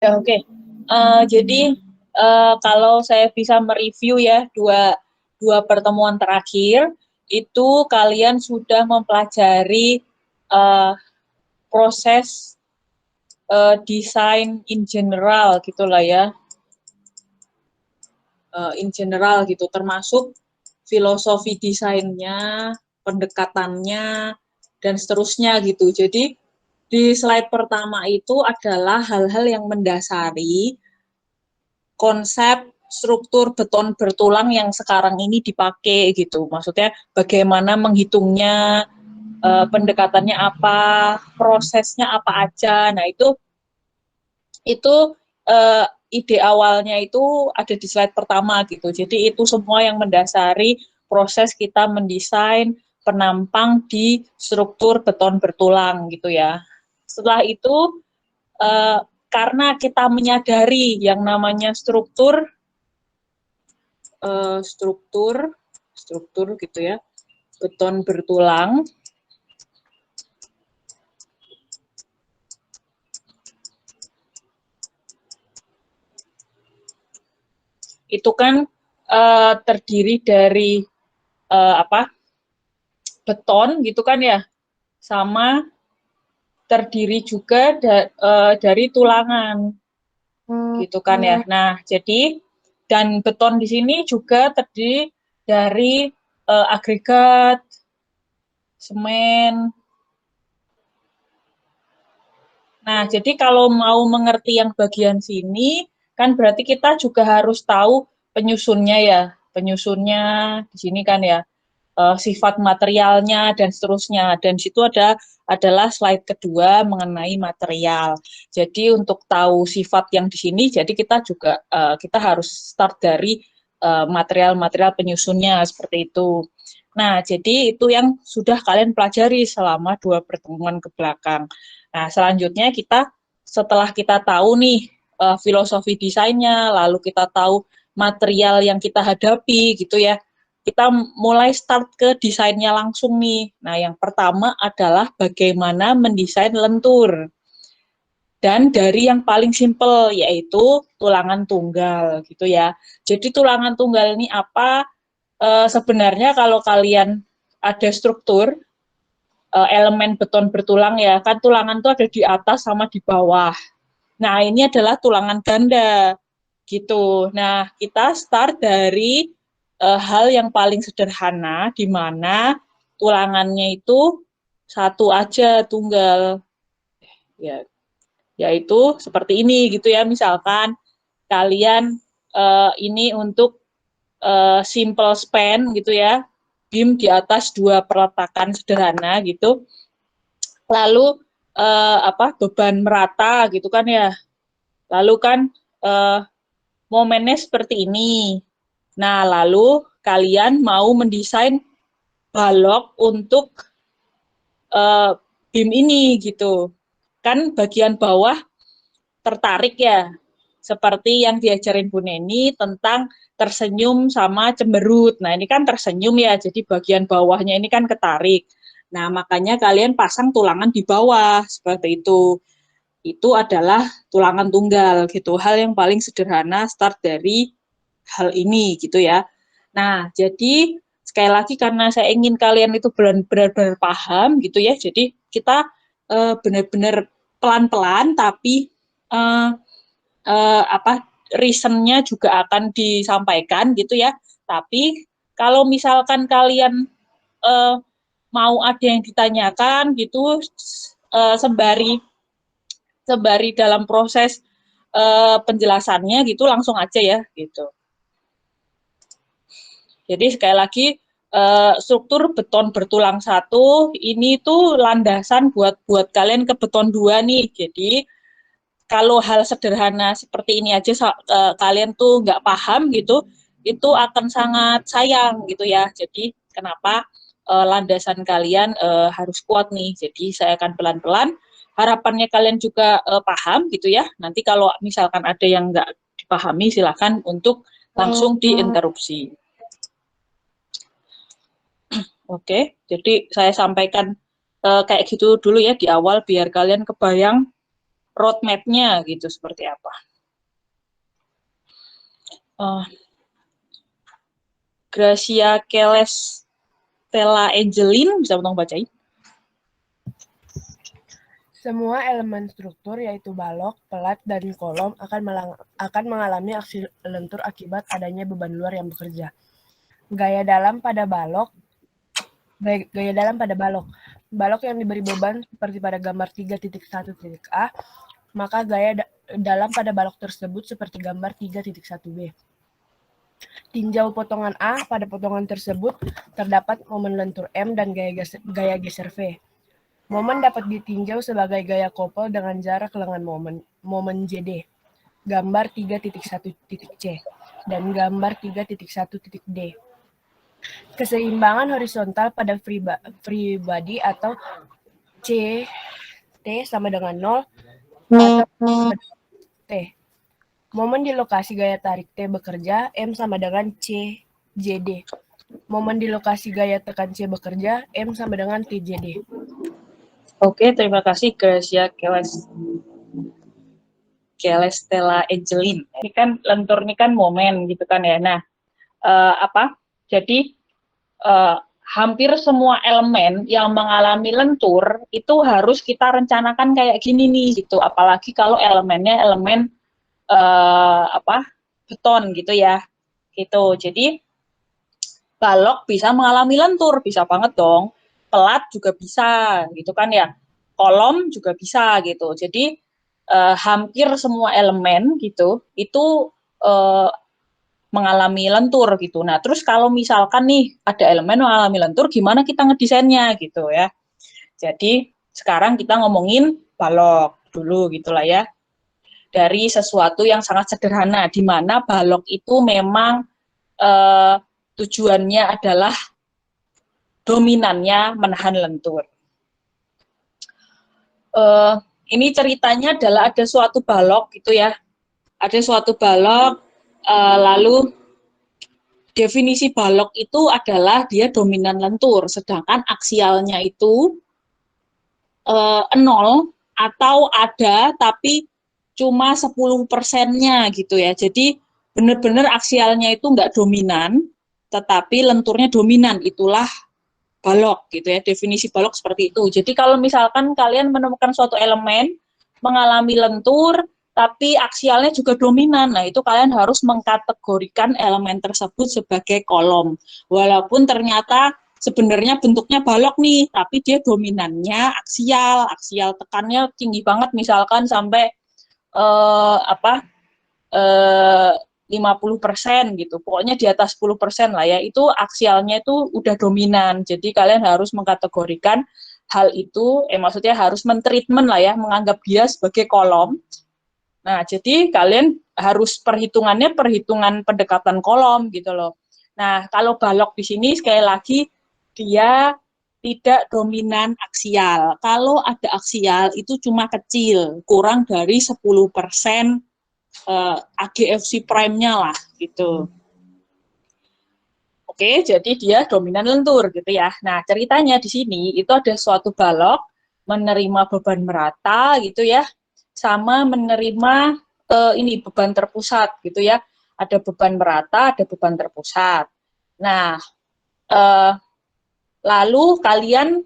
Ya, oke. Jadi kalau saya bisa mereview ya dua pertemuan terakhir itu kalian sudah mempelajari uh, proses desain in general gitulah ya, in general gitu, termasuk filosofi desainnya, pendekatannya, dan seterusnya gitu. Jadi di slide pertama itu adalah hal-hal yang mendasari konsep struktur beton bertulang yang sekarang ini dipakai gitu. Maksudnya bagaimana menghitungnya, pendekatannya apa, prosesnya apa aja. Nah, itu ide awalnya itu ada di slide pertama gitu. Jadi itu semua yang mendasari proses kita mendesain penampang di struktur beton bertulang gitu ya. Setelah itu karena kita menyadari yang namanya struktur gitu ya, beton bertulang itu kan terdiri dari beton gitu kan ya, sama terdiri juga dari tulangan gitu kan ya. Nah, jadi dan beton di sini juga terdiri dari agregat, semen. Nah, jadi kalau mau mengerti yang bagian sini, kan berarti kita juga harus tahu penyusunnya ya. Penyusunnya di sini kan ya, sifat materialnya dan seterusnya. Dan situ adalah slide kedua mengenai material. Jadi untuk tahu sifat yang di sini, jadi kita juga kita harus start dari material-material penyusunnya seperti itu. Nah, jadi itu yang sudah kalian pelajari selama 2 pertemuan ke belakang. Nah, selanjutnya setelah kita tahu nih filosofi desainnya, lalu kita tahu material yang kita hadapi gitu ya, kita mulai start ke desainnya langsung nih. Nah, yang pertama adalah bagaimana mendesain lentur. Dan dari yang paling simpel yaitu tulangan tunggal gitu ya. Jadi tulangan tunggal ini apa? Sebenarnya kalau kalian ada struktur elemen beton bertulang ya, kan tulangan itu ada di atas sama di bawah. Nah, ini adalah tulangan ganda gitu. Nah, kita start dari hal yang paling sederhana di mana tulangannya itu satu aja tunggal ya, yaitu seperti ini gitu ya. Misalkan kalian ini untuk simple span gitu ya, beam di atas 2 peletakan sederhana gitu. Lalu beban merata gitu kan ya. Lalu kan momennya seperti ini. Nah, lalu kalian mau mendesain balok untuk beam ini gitu. Kan bagian bawah tertarik ya, seperti yang diajarin Bu Neni tentang tersenyum sama cemberut. Nah, ini kan tersenyum ya, jadi bagian bawahnya ini kan ketarik. Nah, makanya kalian pasang tulangan di bawah, seperti itu. Itu adalah tulangan tunggal, gitu. Hal yang paling sederhana start dari hal ini, gitu ya. Nah, jadi sekali lagi karena saya ingin kalian itu benar-benar paham, gitu ya. Jadi kita benar-benar pelan-pelan, tapi uh, reasonnya juga akan disampaikan gitu ya. Tapi kalau misalkan kalian uh, mau ada yang ditanyakan gitu sembari dalam proses penjelasannya gitu langsung aja ya gitu. Jadi sekali lagi struktur beton bertulang 1 ini tuh landasan buat kalian ke beton 2 nih. Jadi kalau hal sederhana seperti ini aja kalian tuh nggak paham gitu, itu akan sangat sayang gitu ya. Jadi kenapa landasan kalian harus kuat nih. Jadi saya akan pelan-pelan. Harapannya kalian juga paham gitu ya. Nanti kalau misalkan ada yang nggak dipahami, silakan untuk langsung diinterupsi. Oke, jadi saya sampaikan kayak gitu dulu ya di awal biar kalian kebayang roadmap-nya gitu seperti apa. Gracia Keles Stella Angelin, bisa tolong bacain? Semua elemen struktur yaitu balok, pelat, dan kolom akan mengalami aksi lentur akibat adanya beban luar yang bekerja. Gaya dalam pada balok. Balok yang diberi beban seperti pada gambar 3.1.a, maka gaya dalam pada balok tersebut seperti gambar 3.1b. Tinjau potongan A, pada potongan tersebut terdapat momen lentur M dan gaya geser V. Momen dapat ditinjau sebagai gaya kopel dengan jarak lengan momen JD, gambar 3.1.C, dan gambar 3.1.D. Keseimbangan horizontal pada free body atau CT sama dengan 0 atau T. Momen di lokasi gaya tarik T bekerja, M sama dengan CJD. Momen di lokasi gaya tekan C bekerja, M sama dengan TJD. Oke, terima kasih Gracia Keles Stella Angelin. Ini kan lentur ini kan momen gitu kan ya. Nah, jadi hampir semua elemen yang mengalami lentur itu harus kita rencanakan kayak gini nih gitu. Apalagi kalau elemennya elemen beton gitu ya. Gitu. Jadi balok bisa mengalami lentur, bisa banget dong. Pelat juga bisa gitu kan ya. Kolom juga bisa gitu. Jadi hampir semua elemen gitu itu mengalami lentur gitu. Nah, terus kalau misalkan nih ada elemen mengalami lentur, gimana kita ngedesainnya gitu ya. Jadi sekarang kita ngomongin balok dulu gitulah ya. Dari sesuatu yang sangat sederhana, di mana balok itu memang tujuannya adalah dominannya menahan lentur. Ini ceritanya adalah ada suatu balok gitu ya. Ada suatu balok, lalu definisi balok itu adalah dia dominan lentur, sedangkan aksialnya itu 0 atau ada tapi cuma 10%-nya gitu ya. Jadi benar-benar aksialnya itu nggak dominan, tetapi lenturnya dominan, itulah balok gitu ya. Definisi balok seperti itu. Jadi kalau misalkan kalian menemukan suatu elemen mengalami lentur, tapi aksialnya juga dominan. Nah, itu kalian harus mengkategorikan elemen tersebut sebagai kolom. Walaupun ternyata sebenarnya bentuknya balok nih, tapi dia dominannya aksial tekannya tinggi banget, misalkan sampai 50% gitu. Pokoknya di atas 10% lah ya, itu aksialnya itu udah dominan. Jadi kalian harus mengkategorikan hal itu, maksudnya harus mentreatment lah ya, menganggap dia sebagai kolom. Nah, jadi kalian harus perhitungan pendekatan kolom gitu loh. Nah, kalau balok di sini sekali lagi dia tidak dominan aksial. Kalau ada aksial itu cuma kecil, kurang dari 10% AGFC prime-nya lah gitu. Oke, jadi dia dominan lentur gitu ya. Nah, ceritanya di sini itu ada suatu balok menerima beban merata gitu ya, sama menerima ini beban terpusat gitu ya. Ada beban merata, ada beban terpusat. Nah, lalu kalian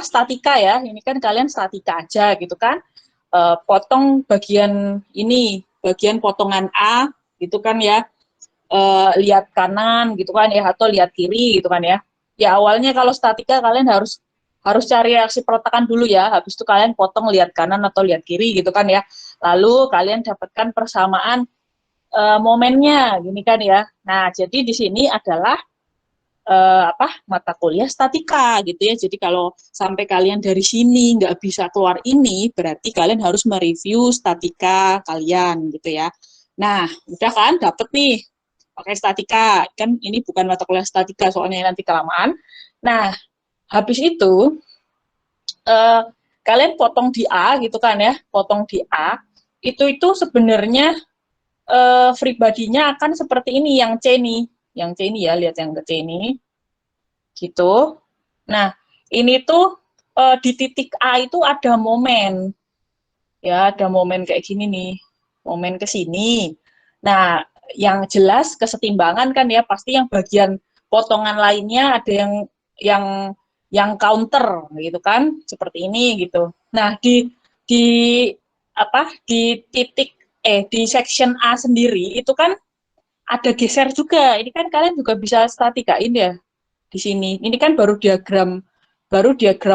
statika ya. Ini kan kalian statika aja gitu kan. Potong bagian ini, bagian potongan A gitu kan ya. Lihat kanan gitu kan ya, atau lihat kiri gitu kan ya. Ya awalnya kalau statika kalian harus cari reaksi perletakan dulu ya, habis itu kalian potong lihat kanan atau lihat kiri gitu kan ya. Lalu kalian dapatkan persamaan momennya gini kan ya. Nah, jadi di sini adalah mata kuliah statika gitu ya. Jadi kalau sampai kalian dari sini nggak bisa keluar ini, berarti kalian harus mereview statika kalian gitu ya. Nah, udah kan dapet nih pakai statika, kan ini bukan mata kuliah statika soalnya nanti kelamaan. Nah, habis itu kalian potong di A gitu kan ya, potong di A, itu sebenarnya free body-nya akan seperti ini, yang C nih, ya, lihat yang ke C ini, gitu. Nah, ini tuh di titik A itu ada momen, Ya, ada momen kayak gini nih, momen ke sini. Nah, yang jelas kesetimbangan kan ya, pasti yang bagian potongan lainnya ada yang yang counter gitu kan, seperti ini gitu. Nah, di apa? Di section A sendiri itu kan ada geser juga. Ini kan kalian juga bisa statikain ya di sini. Ini kan baru diagram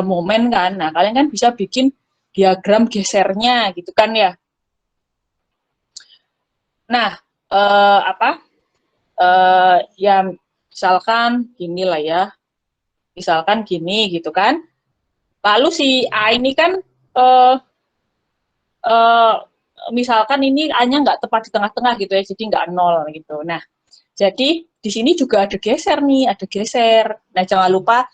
momen kan. Nah, kalian kan bisa bikin diagram gesernya gitu kan ya. Nah, apa? Ya misalkan gini lah ya. Misalkan gini gitu kan. Lalu si A ini kan eh, eh, misalkan ini A-nya nggak tepat di tengah-tengah gitu ya, jadi nggak nol gitu. Nah, jadi di sini juga ada geser nih, ada geser. Nah, jangan lupa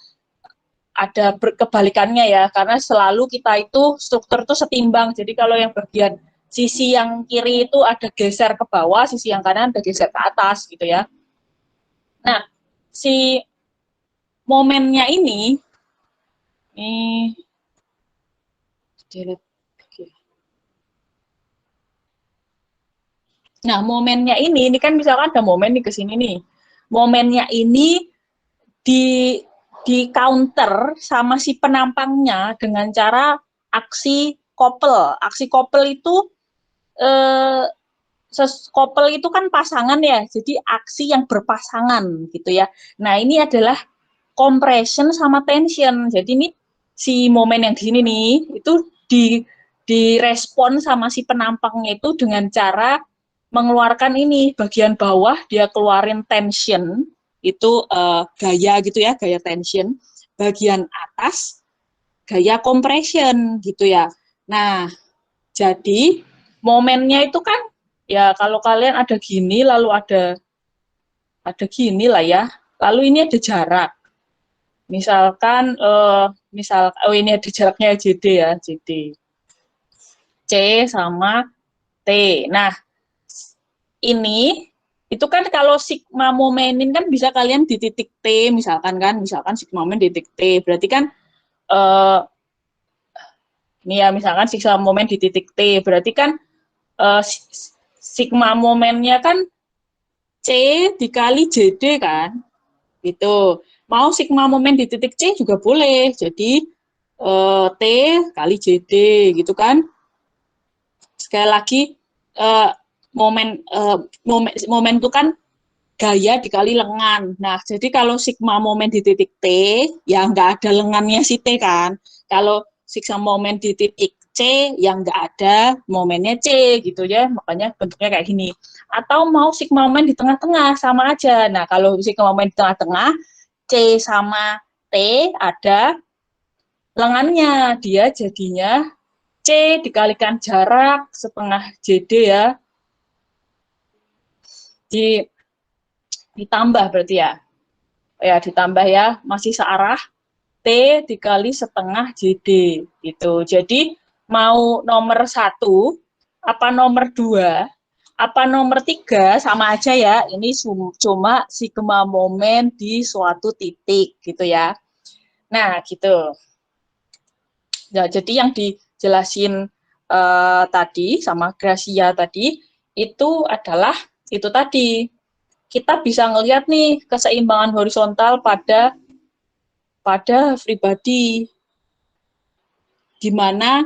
ada kebalikannya ya, karena selalu kita itu struktur itu setimbang. Jadi kalau yang bagian sisi yang kiri itu ada geser ke bawah, sisi yang kanan ada geser ke atas gitu ya. Nah, si momennya ini nah momennya ini kan misalkan ada momen nih ke sini nih. Momennya ini di counter sama si penampangnya dengan cara aksi couple. Aksi couple itu eh, couple itu kan pasangan ya, jadi aksi yang berpasangan gitu ya. Nah ini adalah compression sama tension. Jadi ini si momen yang di sini nih itu direspon sama si penampangnya itu dengan cara mengeluarkan ini bagian bawah dia keluarin tension itu gaya gitu ya, gaya tension. Bagian atas gaya compression gitu ya. Nah, jadi momennya itu kan ya kalau kalian ada gini lalu ada gini lah ya. Lalu ini ada jarak. Misalkan oh ini ada jaraknya JD ya, JD. C sama T. Nah, ini itu kan kalau sigma momenin kan bisa kalian di titik T misalkan kan, misalkan sigma momen di titik T. Berarti kan eh, ini ya misalkan sigma momen di titik T. Berarti kan eh, sigma momennya kan C dikali JD kan, gitu. Mau sigma momen di titik C juga boleh. Jadi T kali JD gitu kan. Sekali lagi eh, momen itu kan gaya dikali lengan. Nah, jadi kalau sigma momen di titik T, ya nggak ada lengannya si T kan. Kalau sigma momen di titik C, yang nggak ada momennya C gitu ya. Makanya bentuknya kayak gini. Atau mau sigma momen di tengah-tengah, sama aja. Nah, kalau sigma momen di tengah-tengah, C sama T ada lengannya. Dia jadinya C dikalikan jarak setengah JD ya. Di, ditambah berarti ya. Ya, ditambah ya, masih searah T dikali setengah JD gitu. Jadi mau nomor 1, apa nomor 2, apa nomor 3 sama aja ya. Ini cuma sigma momen di suatu titik gitu ya. Nah, gitu. Ya, jadi yang dijelasin tadi sama Gracia tadi itu adalah itu tadi. Kita bisa ngelihat nih keseimbangan horizontal pada pribadi di mana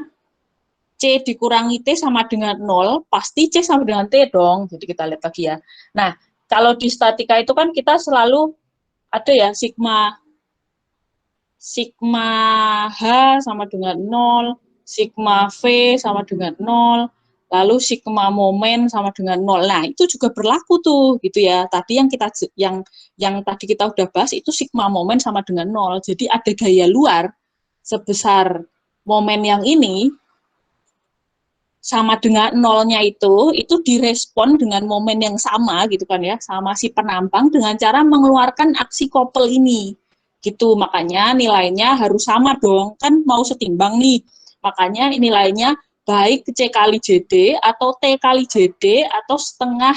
C dikurangi T sama dengan 0, pasti C sama dengan T dong. Jadi kita lihat lagi ya. Nah, kalau di statika itu kan kita selalu ada ya sigma sigma H sama dengan 0, sigma V sama dengan 0, lalu sigma momen sama dengan 0. Nah, itu juga berlaku tuh gitu ya. Tadi yang tadi kita udah bahas itu sigma momen sama dengan 0. Jadi ada gaya luar sebesar momen yang ini sama dengan nolnya itu direspon dengan momen yang sama gitu kan ya, sama si penampang dengan cara mengeluarkan aksi couple ini gitu. Makanya nilainya harus sama dong, kan mau setimbang nih, makanya nilainya baik C kali JD atau T kali JD atau setengah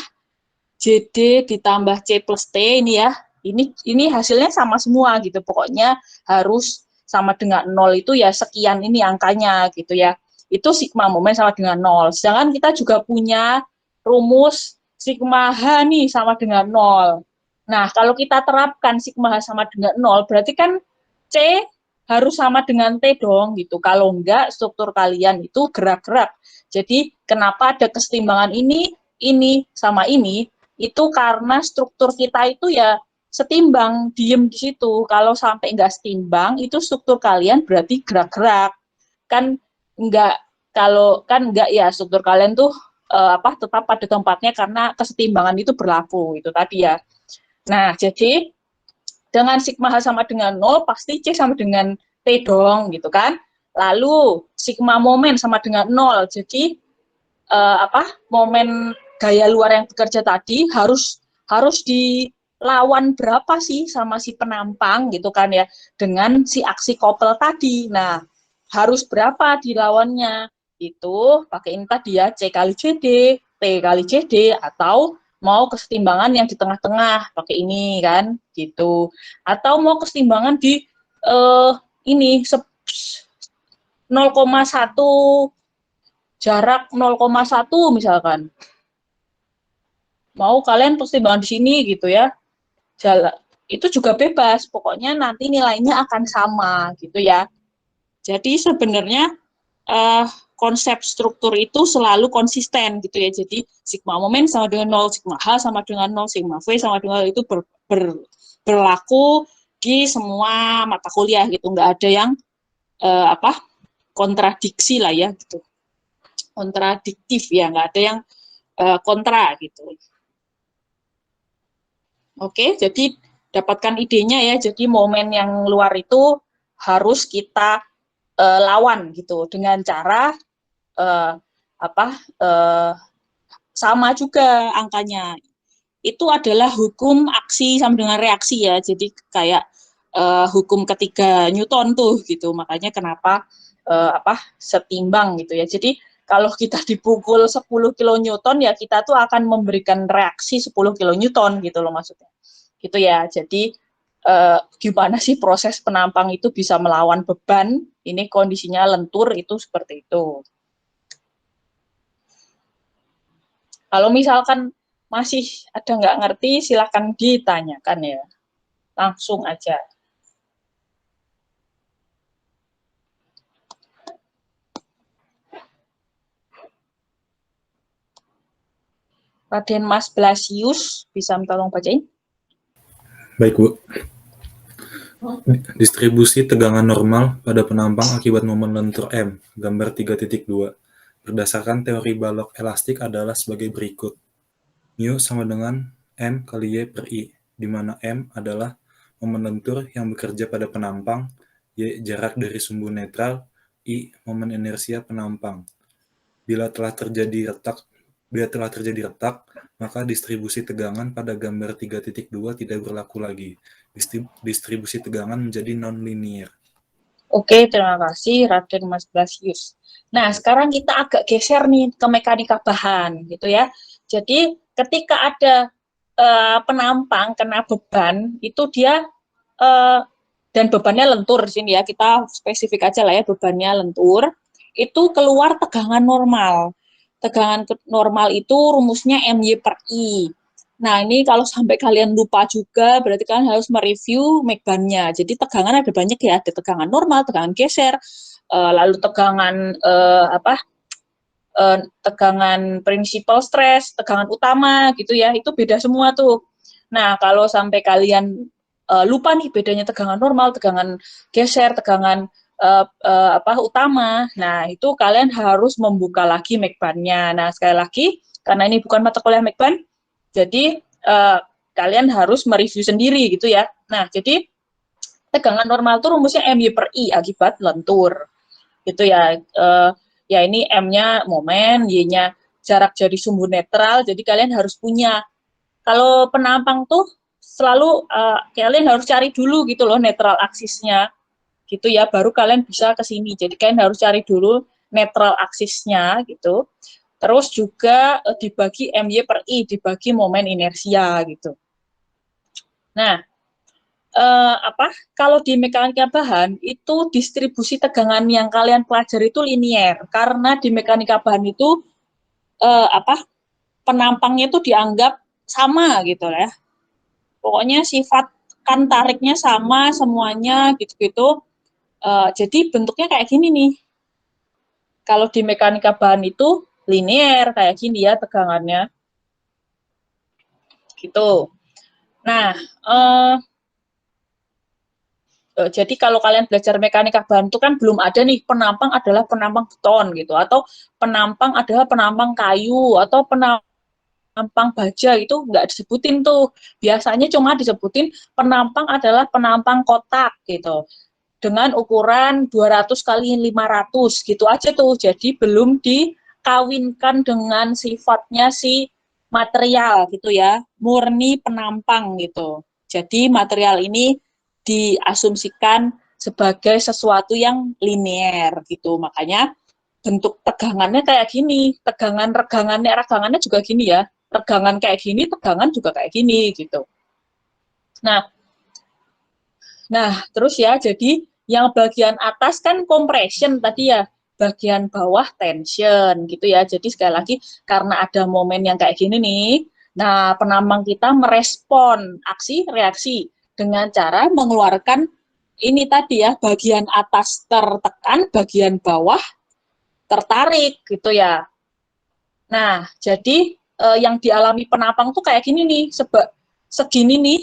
JD ditambah C plus T ini ya, ini hasilnya sama semua gitu. Pokoknya harus sama dengan 0 itu ya sekian ini angkanya gitu ya. itu sigma momen sama dengan 0. Sedangkan kita juga punya rumus sigma H nih sama dengan 0. Nah, kalau kita terapkan sigma H sama dengan 0, berarti kan C harus sama dengan T dong gitu. Kalau enggak, struktur kalian itu gerak-gerak. Jadi, kenapa ada kesetimbangan ini sama ini, itu karena struktur kita itu ya setimbang, diem di situ. Kalau sampai enggak setimbang, itu struktur kalian berarti gerak-gerak. Kan enggak, kalau kan enggak ya, struktur kalian tuh tetap pada tempatnya karena kesetimbangan itu berlaku, itu tadi ya. Nah, jadi dengan sigma H sama dengan 0, pasti C sama dengan T dong, gitu kan. Lalu, sigma momen sama dengan 0, jadi momen gaya luar yang bekerja tadi harus dilawan berapa sih sama si penampang, gitu kan ya, dengan si aksi kopel tadi. Nah, harus berapa dilawannya? Itu pakai ini tadi ya, C kali CD, T kali CD, atau mau kesetimbangan yang di tengah-tengah pakai ini kan gitu, atau mau kesetimbangan di ini 0,1 jarak 0,1 misalkan, mau kalian kesetimbangan di sini gitu ya, jalan itu juga bebas, pokoknya nanti nilainya akan sama gitu ya. Jadi sebenarnya konsep struktur itu selalu konsisten gitu ya. Jadi sigma momen sama dengan 0, sigma H sama dengan 0, sigma V sama dengan 0 itu berlaku di semua mata kuliah gitu. Nggak ada yang kontradiksi lah ya gitu. Kontradiktif ya, nggak ada yang kontra gitu. Oke, jadi dapatkan idenya ya. Jadi momen yang luar itu harus kita lawan gitu dengan cara sama juga angkanya. Itu adalah hukum aksi sama dengan reaksi ya. Jadi kayak hukum ketiga Newton tuh gitu. Makanya kenapa setimbang gitu ya. Jadi kalau kita dipukul 10 kilonewton ya kita tuh akan memberikan reaksi 10 kilonewton gitu loh maksudnya. Gitu ya. Jadi gimana sih proses penampang itu bisa melawan beban? Ini kondisinya lentur itu seperti itu. Kalau misalkan masih ada nggak ngerti, silakan ditanyakan ya. Langsung aja. Raden Mas Blasius, bisa tolong bacain? Baik, Bu. Distribusi tegangan normal pada penampang akibat momen lentur M, gambar 3.2. Berdasarkan teori balok elastik adalah sebagai berikut. Mu sama dengan M kali Y per I, di mana M adalah momen lentur yang bekerja pada penampang, Y jarak dari sumbu netral, I momen inersia penampang. Bila telah terjadi retak, maka distribusi tegangan pada gambar 3.2 tidak berlaku lagi. Distribusi tegangan menjadi non-linear. Oke, terima kasih Raden Mas Blasius. Nah, sekarang kita agak geser nih ke mekanika bahan, gitu ya. Jadi, ketika ada penampang kena beban, itu dia dan bebannya lentur di sini ya, kita spesifik aja lah ya, bebannya lentur, itu keluar tegangan normal. Tegangan normal itu rumusnya MY per I. Nah, ini kalau sampai kalian lupa juga, berarti kalian harus mereview McBan-nya. Jadi tegangan ada banyak ya, ada tegangan normal, tegangan geser, lalu tegangan tegangan principal stress, tegangan utama gitu ya, itu beda semua tuh. Nah, kalau sampai kalian lupa nih bedanya tegangan normal, tegangan geser, tegangan utama. Nah, itu kalian harus membuka lagi McBan-nya. Nah, sekali lagi, karena ini bukan mata kuliah McBan, jadi kalian harus mereview sendiri gitu ya. Nah, jadi tegangan normal itu rumusnya MY per I akibat lentur. Gitu ya. Ya ini M-nya momen, Y-nya jarak dari sumbu netral, jadi kalian harus punya. Kalau penampang tuh selalu kalian harus cari dulu gitu loh netral aksisnya, gitu ya, baru kalian bisa ke sini. Jadi kalian harus cari dulu netral aksisnya gitu. Terus juga dibagi MY per I, dibagi momen inersia gitu. Nah, kalau di mekanika bahan itu distribusi tegangan yang kalian pelajari itu linier, karena di mekanika bahan itu penampangnya itu dianggap sama gitu ya. Pokoknya sifat kan tariknya sama semuanya gitu-gitu. Jadi bentuknya kayak gini nih. Kalau di mekanika bahan itu linier kayak gini ya tegangannya. Gitu. Nah, jadi kalau kalian belajar mekanika bahan itu kan belum ada nih penampang adalah penampang beton gitu, atau penampang adalah penampang kayu, atau penampang baja, itu nggak disebutin tuh. Biasanya cuma disebutin penampang adalah penampang kotak gitu, dengan ukuran 200 kali 500 gitu aja tuh. Jadi belum dikawinkan dengan sifatnya si material gitu ya, murni penampang gitu. Jadi material ini diasumsikan sebagai sesuatu yang linier gitu. Makanya bentuk tegangannya kayak gini, regangannya juga gini ya. Regangan kayak gini, tegangan juga kayak gini gitu. Nah, terus ya, jadi yang bagian atas kan compression tadi ya, bagian bawah tension gitu ya. Jadi sekali lagi karena ada momen yang kayak gini nih, nah penambang kita merespon aksi reaksi dengan cara mengeluarkan ini tadi ya, bagian atas tertekan, bagian bawah tertarik gitu ya. Nah, jadi yang dialami penampang tuh kayak gini nih, segini nih.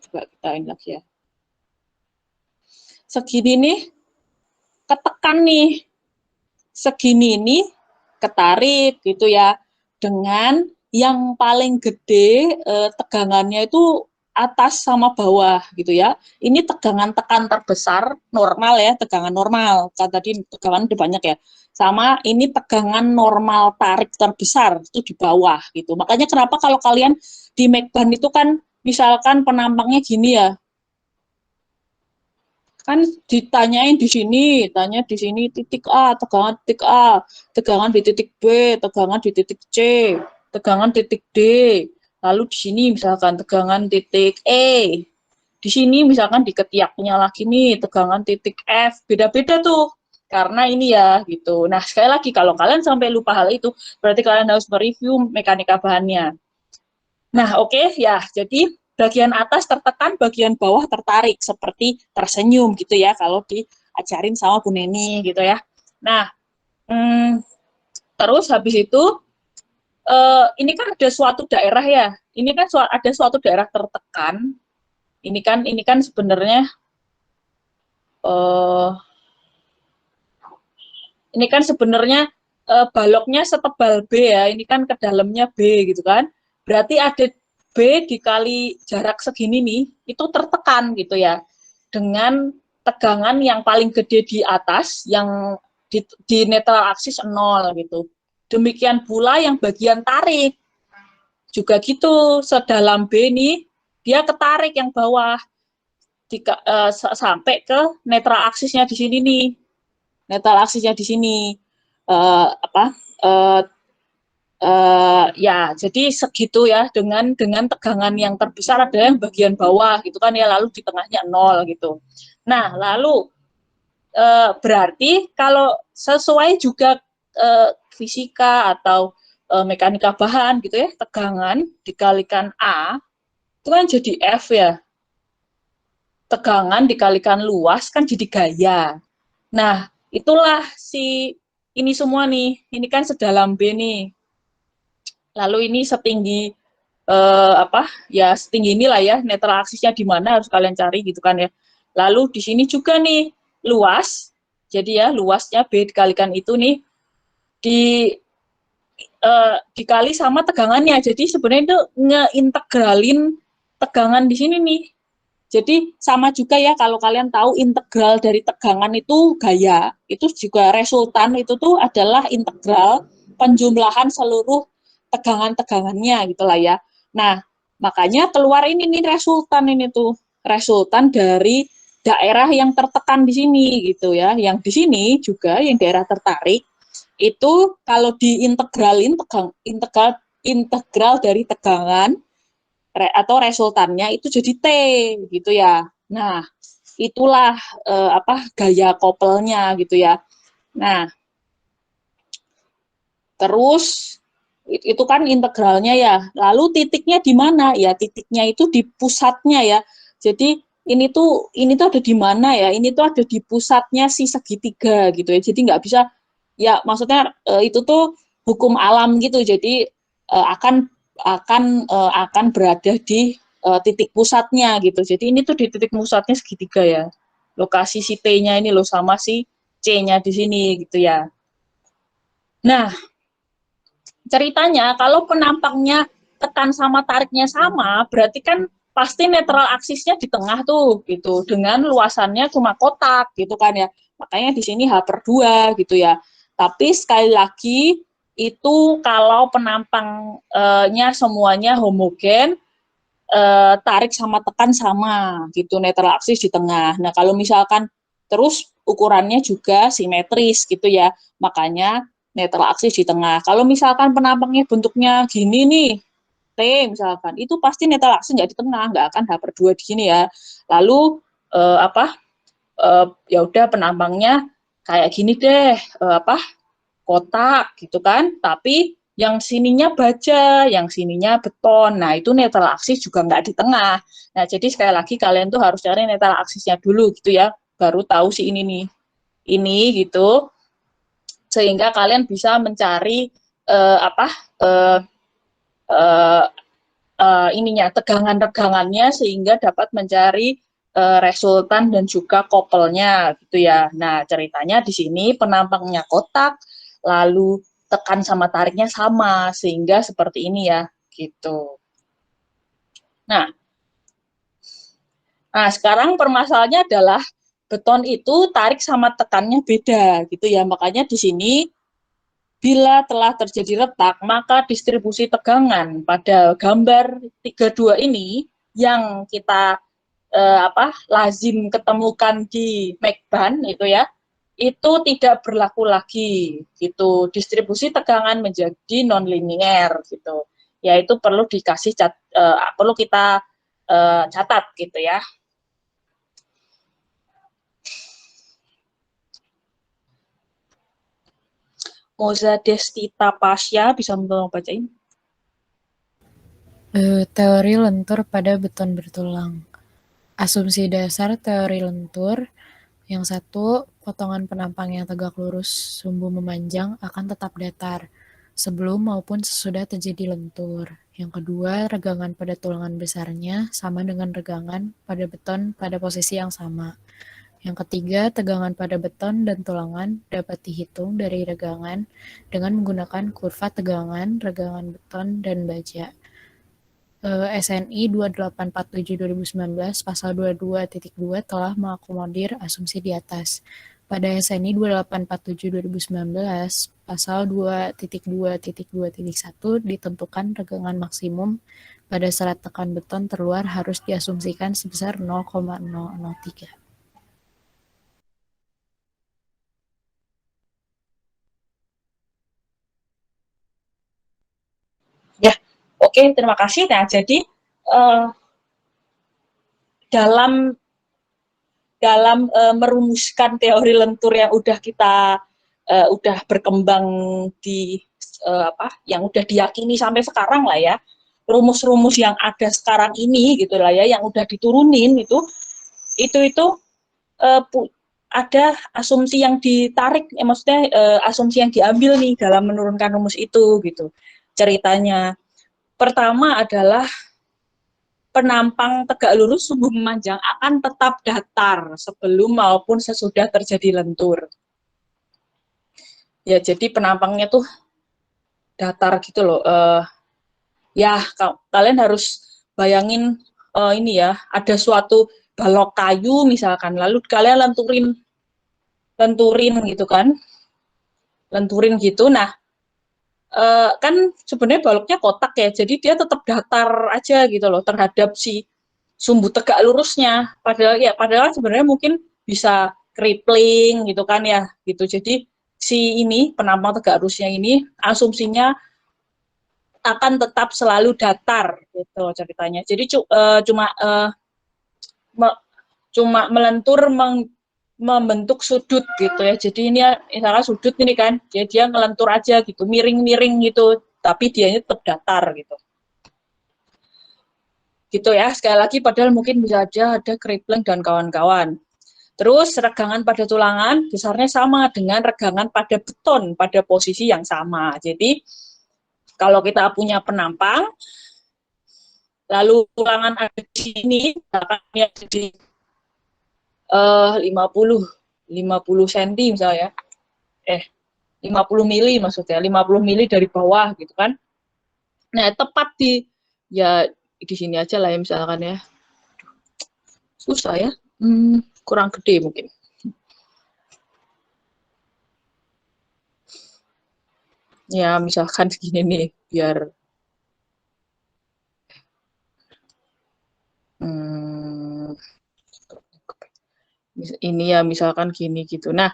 Coba kita ini lagi ya. Segini nih, ketekan nih. Segini nih, ketarik gitu ya. Dengan yang paling gede tegangannya itu atas sama bawah gitu ya. Ini tegangan tekan terbesar normal ya, tegangan normal. Tadi tegangan udah banyak ya. Sama ini tegangan normal tarik terbesar itu di bawah gitu. Makanya kenapa kalau kalian di Mekban itu kan misalkan penampangnya gini ya. Kan ditanyain di sini, tanya di sini titik A, tegangan titik A, tegangan di titik B, tegangan di titik C, tegangan titik D. Lalu di sini misalkan tegangan titik E. Di sini misalkan di ketiaknya lagi nih tegangan titik F. Beda-beda tuh. Karena ini ya gitu. Nah, sekali lagi kalau kalian sampai lupa hal itu, berarti kalian harus mereview mekanika bahannya. Nah, oke ya. Jadi bagian atas tertekan, bagian bawah tertarik, seperti tersenyum gitu ya, kalau diajarin sama Bu Neni gitu ya. Nah, terus habis itu, ini kan ada suatu daerah ya, ini kan ada suatu daerah tertekan, ini kan sebenarnya, ini kan sebenarnya baloknya setebal B ya, ini kan ke dalamnya B gitu kan, berarti ada B dikali jarak segini nih, itu tertekan gitu ya, dengan tegangan yang paling gede di atas, yang di netral aksis 0 gitu. Demikian pula yang bagian tarik, juga gitu, sedalam B nih, dia ketarik yang bawah, sampai ke netral aksisnya di sini nih. Netral aksisnya di sini. Ya, jadi segitu ya, dengan tegangan yang terbesar adalah yang bagian bawah gitu kan ya, lalu di tengahnya 0 gitu. Nah, lalu berarti kalau sesuai juga fisika atau mekanika bahan gitu ya, tegangan dikalikan A itu kan jadi F ya. Tegangan dikalikan luas kan jadi gaya. Nah, itulah si ini semua nih. Ini kan sedalam B nih. Lalu ini setinggi ya setinggi inilah ya, netral aksisnya di mana harus kalian cari gitu kan ya. Lalu di sini juga nih luas. Jadi ya luasnya B dikalikan itu nih dikali sama tegangannya. Jadi sebenarnya itu ngeintegralin tegangan di sini nih. Jadi sama juga ya, kalau kalian tahu integral dari tegangan itu gaya, itu juga resultan itu tuh adalah integral penjumlahan seluruh tegangan-tegangannya gitulah ya. Nah, makanya keluar ini nih resultan ini tuh, resultan dari daerah yang tertekan di sini gitu ya. Yang di sini juga yang daerah tertarik itu kalau diintegralin integral dari tegangan atau resultannya itu jadi T gitu ya. Nah, itulah gaya couple-nya gitu ya. Nah, terus itu kan integralnya ya. Lalu titiknya di mana? Ya titiknya itu di pusatnya ya. Jadi ini tuh ada di mana ya? Ini tuh ada di pusatnya si segitiga gitu ya. Jadi nggak bisa ya maksudnya itu tuh hukum alam gitu. Jadi akan berada di titik pusatnya gitu. Jadi ini tuh di titik pusatnya segitiga ya. Lokasi si T-nya ini loh sama si C-nya di sini gitu ya. Nah, ceritanya kalau penampangnya tekan sama tariknya sama, berarti kan pasti netral aksisnya di tengah tuh gitu dengan luasannya cuma kotak gitu kan ya. Makanya di sini H/2 gitu ya. Tapi sekali lagi itu kalau penampangnya semuanya homogen, tarik sama tekan sama gitu, netral aksis di tengah. Nah, kalau misalkan terus ukurannya juga simetris gitu ya. Makanya netral aksis di tengah. Kalau misalkan penampangnya bentuknya gini nih, T misalkan, itu pasti netral aksis nggak di tengah, nggak akan H/2 di sini ya. Lalu ya udah penampangnya kayak gini deh, kotak gitu kan, tapi yang sininya baja, yang sininya beton. Nah, itu netral aksis juga nggak di tengah. Nah, jadi sekali lagi kalian tuh harus cari netral aksisnya dulu gitu ya, baru tahu si ini nih. Ini gitu, sehingga kalian bisa mencari uh, apa uh, uh, ininya tegangan-tegangannya sehingga dapat mencari resultan dan juga couple-nya gitu ya. Nah, ceritanya di sini penampangnya kotak, lalu tekan sama tariknya sama sehingga seperti ini ya, gitu. Nah, sekarang permasalahannya adalah beton itu tarik sama tekannya beda gitu ya. Makanya di sini bila telah terjadi retak, maka distribusi tegangan pada gambar 32 ini yang kita lazim ketemukan di Mechban itu ya, itu tidak berlaku lagi gitu. Distribusi tegangan menjadi nonlinier gitu. Ya itu perlu perlu kita catat gitu ya. Moza Destita Pasya bisa tolong bacain? Teori lentur pada beton bertulang. Asumsi dasar teori lentur. Yang satu, potongan penampang yang tegak lurus sumbu memanjang akan tetap datar sebelum maupun sesudah terjadi lentur. Yang kedua, regangan pada tulangan besarnya sama dengan regangan pada beton pada posisi yang sama. Yang ketiga, tegangan pada beton dan tulangan dapat dihitung dari regangan dengan menggunakan kurva tegangan, regangan beton, dan baja. SNI 2847/2019 pasal 22.2 telah mengakomodir asumsi di atas. Pada SNI 2847/2019 pasal 2.2.2.1 ditentukan regangan maksimum pada serat tekan beton terluar harus diasumsikan sebesar 0,003. Ya, oke, terima kasih. Nah, jadi dalam merumuskan teori lentur yang udah berkembang di yang udah diyakini sampai sekarang lah ya, rumus-rumus yang ada sekarang ini gitu lah ya, yang udah diturunin itu ada asumsi yang ditarik, maksudnya asumsi yang diambil nih dalam menurunkan rumus itu gitu. Ceritanya pertama adalah penampang tegak lurus sumbu memanjang akan tetap datar sebelum maupun sesudah terjadi lentur. Ya, jadi penampangnya tuh datar gitu loh. Ya, kalian harus bayangin ini ya, ada suatu balok kayu misalkan, lalu kalian lenturin gitu kan, lenturin gitu. Nah, kan sebenarnya baloknya kotak ya, jadi dia tetap datar aja gitu loh terhadap si sumbu tegak lurusnya. Padahal sebenarnya mungkin bisa crippling gitu kan ya, gitu. Jadi si ini penampang tegak lurusnya ini asumsinya akan tetap selalu datar gitu ceritanya. Jadi cuma melentur membentuk sudut gitu ya. Jadi ini ya, misalnya sudut ini kan, dia ngelentur aja gitu, miring-miring gitu, tapi dianya tetap datar gitu. Gitu ya, sekali lagi padahal mungkin bisa aja ada crippling dan kawan-kawan. Terus regangan pada tulangan besarnya sama dengan regangan pada beton pada posisi yang sama. Jadi kalau kita punya penampang, lalu tulangan ada di sini, misalkan ini ada di 50 cm misalnya, 50 mili maksudnya, 50 mili dari bawah gitu kan. Nah, tepat di sini aja lah ya misalkan ya. Susah ya, kurang gede mungkin. Ya, misalkan segini nih, biar ini ya misalkan gini gitu. Nah,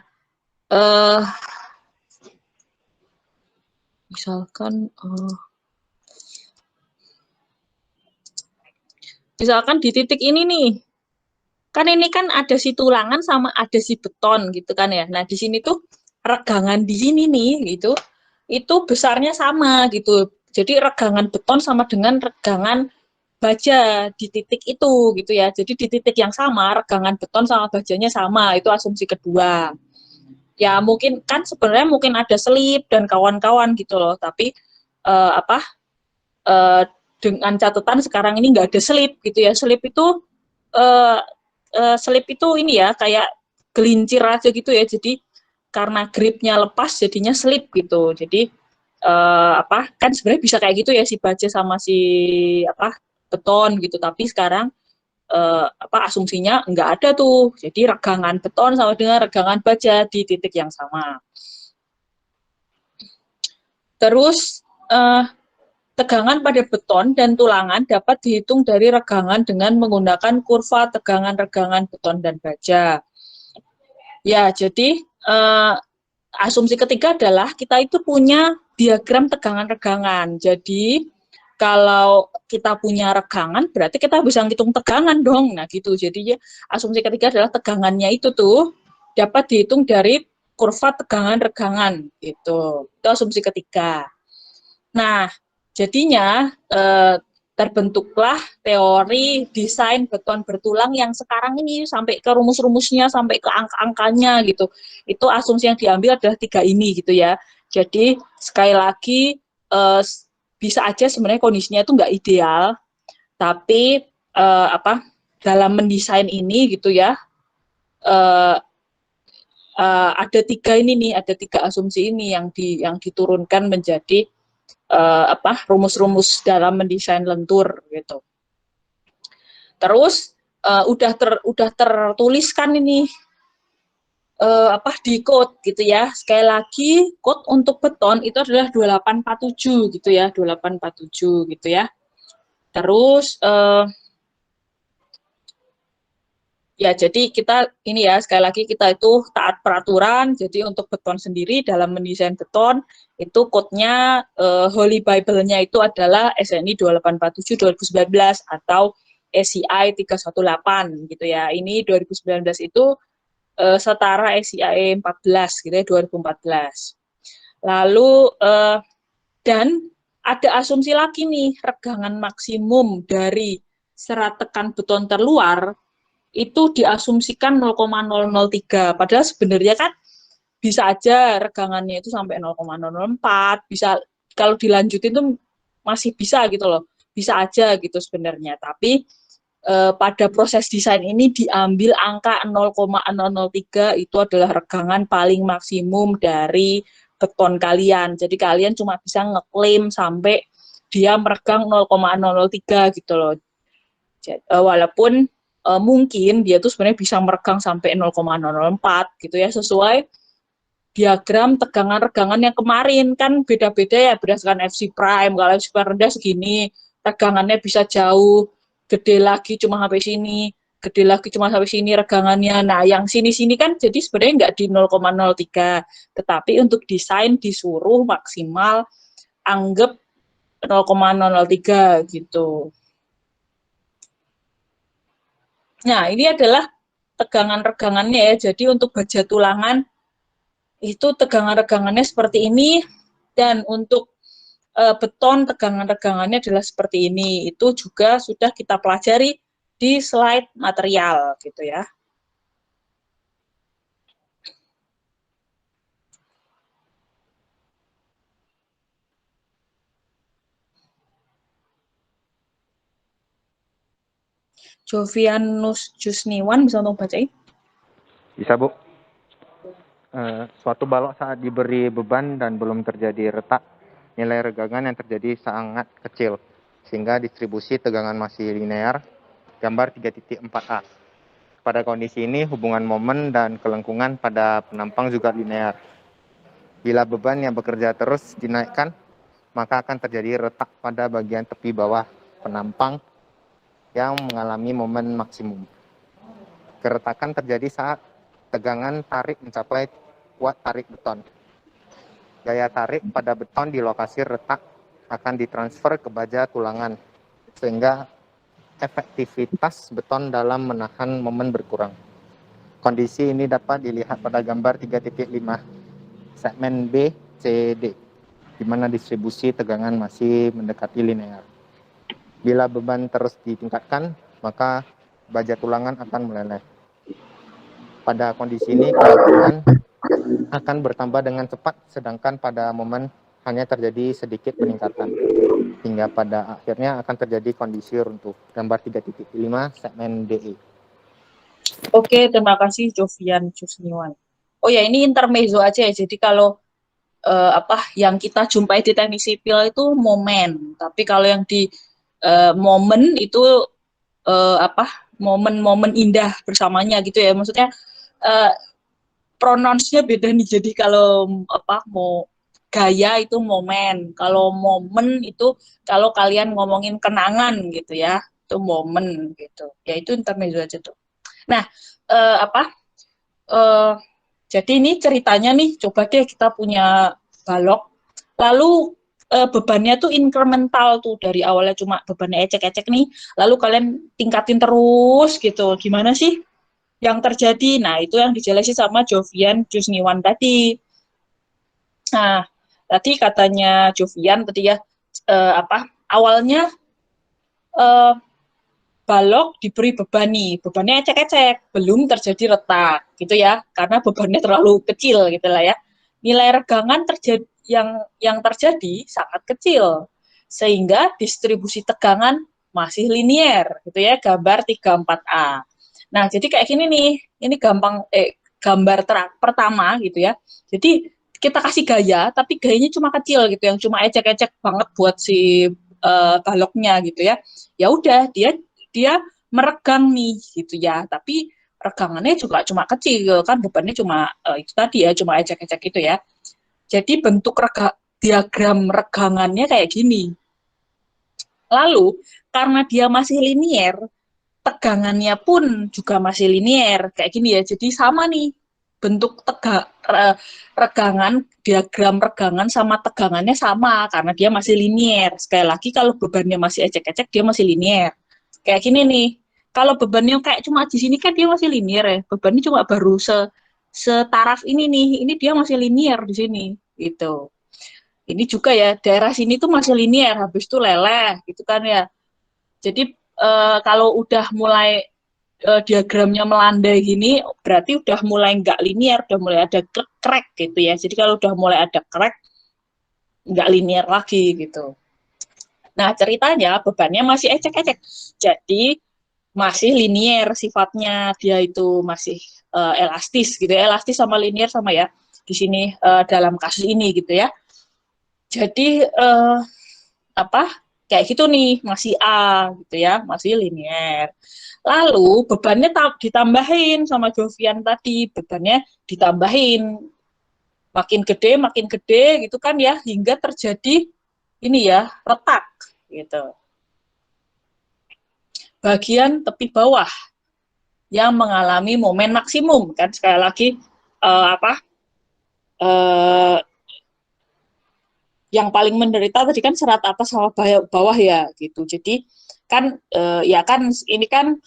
misalkan di titik ini nih, kan ini kan ada si tulangan sama ada si beton gitu kan ya. Nah, di sini tuh regangan di sini nih gitu, itu besarnya sama gitu. Jadi regangan beton sama dengan regangan baja di titik itu gitu ya. Jadi di titik yang sama regangan beton sama bajanya sama, itu asumsi kedua. Ya mungkin kan sebenarnya mungkin ada selip dan kawan-kawan gitu loh, tapi dengan catatan sekarang ini nggak ada selip gitu ya. Selip itu ini ya kayak gelincir aja gitu ya. Jadi karena gripnya lepas jadinya selip gitu. Jadi kan sebenarnya bisa kayak gitu ya si baja sama si beton gitu. Tapi sekarang asumsinya nggak ada tuh. Jadi regangan beton sama dengan regangan baja di titik yang sama. Terus tegangan pada beton dan tulangan dapat dihitung dari regangan dengan menggunakan kurva tegangan regangan beton dan baja. Ya, jadi asumsi ketiga adalah kita itu punya diagram tegangan-regangan. Jadi kalau kita punya regangan, berarti kita bisa ngitung tegangan dong. Nah gitu, jadi asumsi ketiga adalah tegangannya itu tuh dapat dihitung dari kurva tegangan-regangan gitu. Itu asumsi ketiga. Nah, jadinya terbentuklah teori desain beton bertulang yang sekarang ini sampai ke rumus-rumusnya, sampai ke angka-angkanya gitu. Itu asumsi yang diambil adalah 3 ini gitu ya. Jadi sekali lagi bisa aja sebenarnya kondisinya itu nggak ideal, tapi dalam mendesain ini gitu ya, ada 3 ini nih, ada 3 asumsi ini yang diturunkan menjadi rumus-rumus dalam mendesain lentur gitu. Terus udah tertuliskan ini di code gitu ya. Sekali lagi code untuk beton itu adalah 2847 gitu ya, 2847 gitu ya. Terus ya jadi kita ini ya sekali lagi kita itu taat peraturan. Jadi untuk beton sendiri dalam mendesain beton itu code-nya Holy Bible-nya itu adalah SNI 2847 2019 atau SCI 318 gitu ya. Ini 2019 itu setara SCI 14 gitu ya 2014. Lalu dan ada asumsi lagi nih, regangan maksimum dari serat tekan beton terluar itu diasumsikan 0,003. Padahal sebenarnya kan bisa aja regangannya itu sampai 0,004, bisa kalau dilanjutin tuh masih bisa gitu loh. Bisa aja gitu sebenarnya. Tapi pada proses desain ini diambil angka 0,003 itu adalah regangan paling maksimum dari beton kalian. Jadi kalian cuma bisa ngeklaim sampai dia meregang 0,003 gitu loh. Walaupun mungkin dia tuh sebenarnya bisa meregang sampai 0,004 gitu ya, sesuai diagram tegangan-regangan yang kemarin kan beda-beda ya berdasarkan FC prime. Kalau FC prime rendah segini, regangannya bisa jauh, gede lagi cuma sampai sini, gede lagi cuma sampai sini regangannya. Nah, yang sini-sini kan jadi sebenarnya nggak di 0,03, tetapi untuk desain disuruh maksimal anggap 0,003 gitu. Nah, ini adalah tegangan-regangannya ya. Jadi untuk baja tulangan itu tegangan-regangannya seperti ini, dan untuk beton tegangan-regangannya adalah seperti ini. Itu juga sudah kita pelajari di slide material gitu ya. Jovianus Jusniwan bisa untuk bacain? Bisa, Bu. Suatu balok saat diberi beban dan belum terjadi retak, nilai regangan yang terjadi sangat kecil, sehingga distribusi tegangan masih linear, gambar 3.4a. Pada kondisi ini, hubungan momen dan kelengkungan pada penampang juga linear. Bila beban yang bekerja terus dinaikkan, maka akan terjadi retak pada bagian tepi bawah penampang yang mengalami momen maksimum. Keretakan terjadi saat tegangan tarik mencapai kuat tarik beton. Gaya tarik pada beton di lokasi retak akan ditransfer ke baja tulangan, sehingga efektivitas beton dalam menahan momen berkurang. Kondisi ini dapat dilihat pada gambar 3.5 segmen B, C, D, di mana distribusi tegangan masih mendekati linear. Bila beban terus ditingkatkan, maka baja tulangan akan meleleh. Pada kondisi ini, kelengkungan akan bertambah dengan cepat, sedangkan pada momen hanya terjadi sedikit peningkatan, hingga pada akhirnya akan terjadi kondisi runtuh. Gambar 3.5 segmen DE. Oke, terima kasih Jovian Jusniwan. Oh ya, ini intermezzo aja ya. Jadi kalau yang kita jumpai di teknik sipil itu momen, tapi kalau yang di momen itu momen-momen indah bersamanya gitu ya. Maksudnya pronounce-nya beda nih. Jadi kalau mau gaya itu momen, kalau momen itu kalau kalian ngomongin kenangan gitu ya, itu momen gitu. Ya itu intermezzo aja tuh. Nah, jadi ini ceritanya nih, coba deh kita punya balok, lalu bebannya tuh incremental tuh, dari awalnya cuma bebannya ecek-ecek nih, lalu kalian tingkatin terus gitu. Gimana sih yang terjadi? Nah, itu yang dijelasin sama Jovian Jusniwan tadi. Nah, tadi katanya Jovian tadi ya, awalnya balok diberi beban nih, bebannya ecek-ecek, belum terjadi retak gitu ya, karena bebannya terlalu kecil gitu lah ya. Nilai regangan yang terjadi sangat kecil, sehingga distribusi tegangan masih linier gitu ya, gambar 34A. Nah, jadi kayak gini nih, ini gambar pertama gitu ya. Jadi kita kasih gaya, tapi gayanya cuma kecil gitu, yang cuma ecek-ecek banget buat si baloknya gitu ya. Ya udah, dia meregang nih gitu ya, tapi regangannya juga cuma kecil kan, bebannya cuma itu tadi ya, cuma ecek-ecek gitu ya. Jadi bentuk diagram regangannya kayak gini. Lalu karena dia masih linier, tegangannya pun juga masih linier kayak gini ya. Jadi sama nih bentuk regangan, diagram regangan sama tegangannya sama karena dia masih linier. Sekali lagi kalau bebannya masih ecek-ecek, dia masih linier. Kayak gini nih, kalau bebannya kayak cuma di sini kan dia masih linier ya, bebannya cuma baru setaraf ini nih, ini dia masih linier di sini, gitu. Ini juga ya, daerah sini tuh masih linier, habis itu leleh, gitu kan ya. Jadi kalau udah mulai diagramnya melandai gini, berarti udah mulai nggak linier, udah mulai ada crack gitu ya. Jadi kalau udah mulai ada crack, nggak linier lagi gitu. Nah, ceritanya bebannya masih ecek-ecek. Jadi masih linier sifatnya, dia itu masih elastis gitu ya. Elastis sama linier sama ya di sini dalam kasus ini gitu ya. Jadi kayak gitu nih, masih A gitu ya, masih linier. Lalu bebannya ditambahin sama Jovian tadi, bebannya ditambahin makin gede gitu kan ya, hingga terjadi ini ya, retak gitu. Bagian tepi bawah yang mengalami momen maksimum kan, sekali lagi yang paling menderita tadi kan serat atas sama bawah ya gitu. Jadi kan ya kan ini kan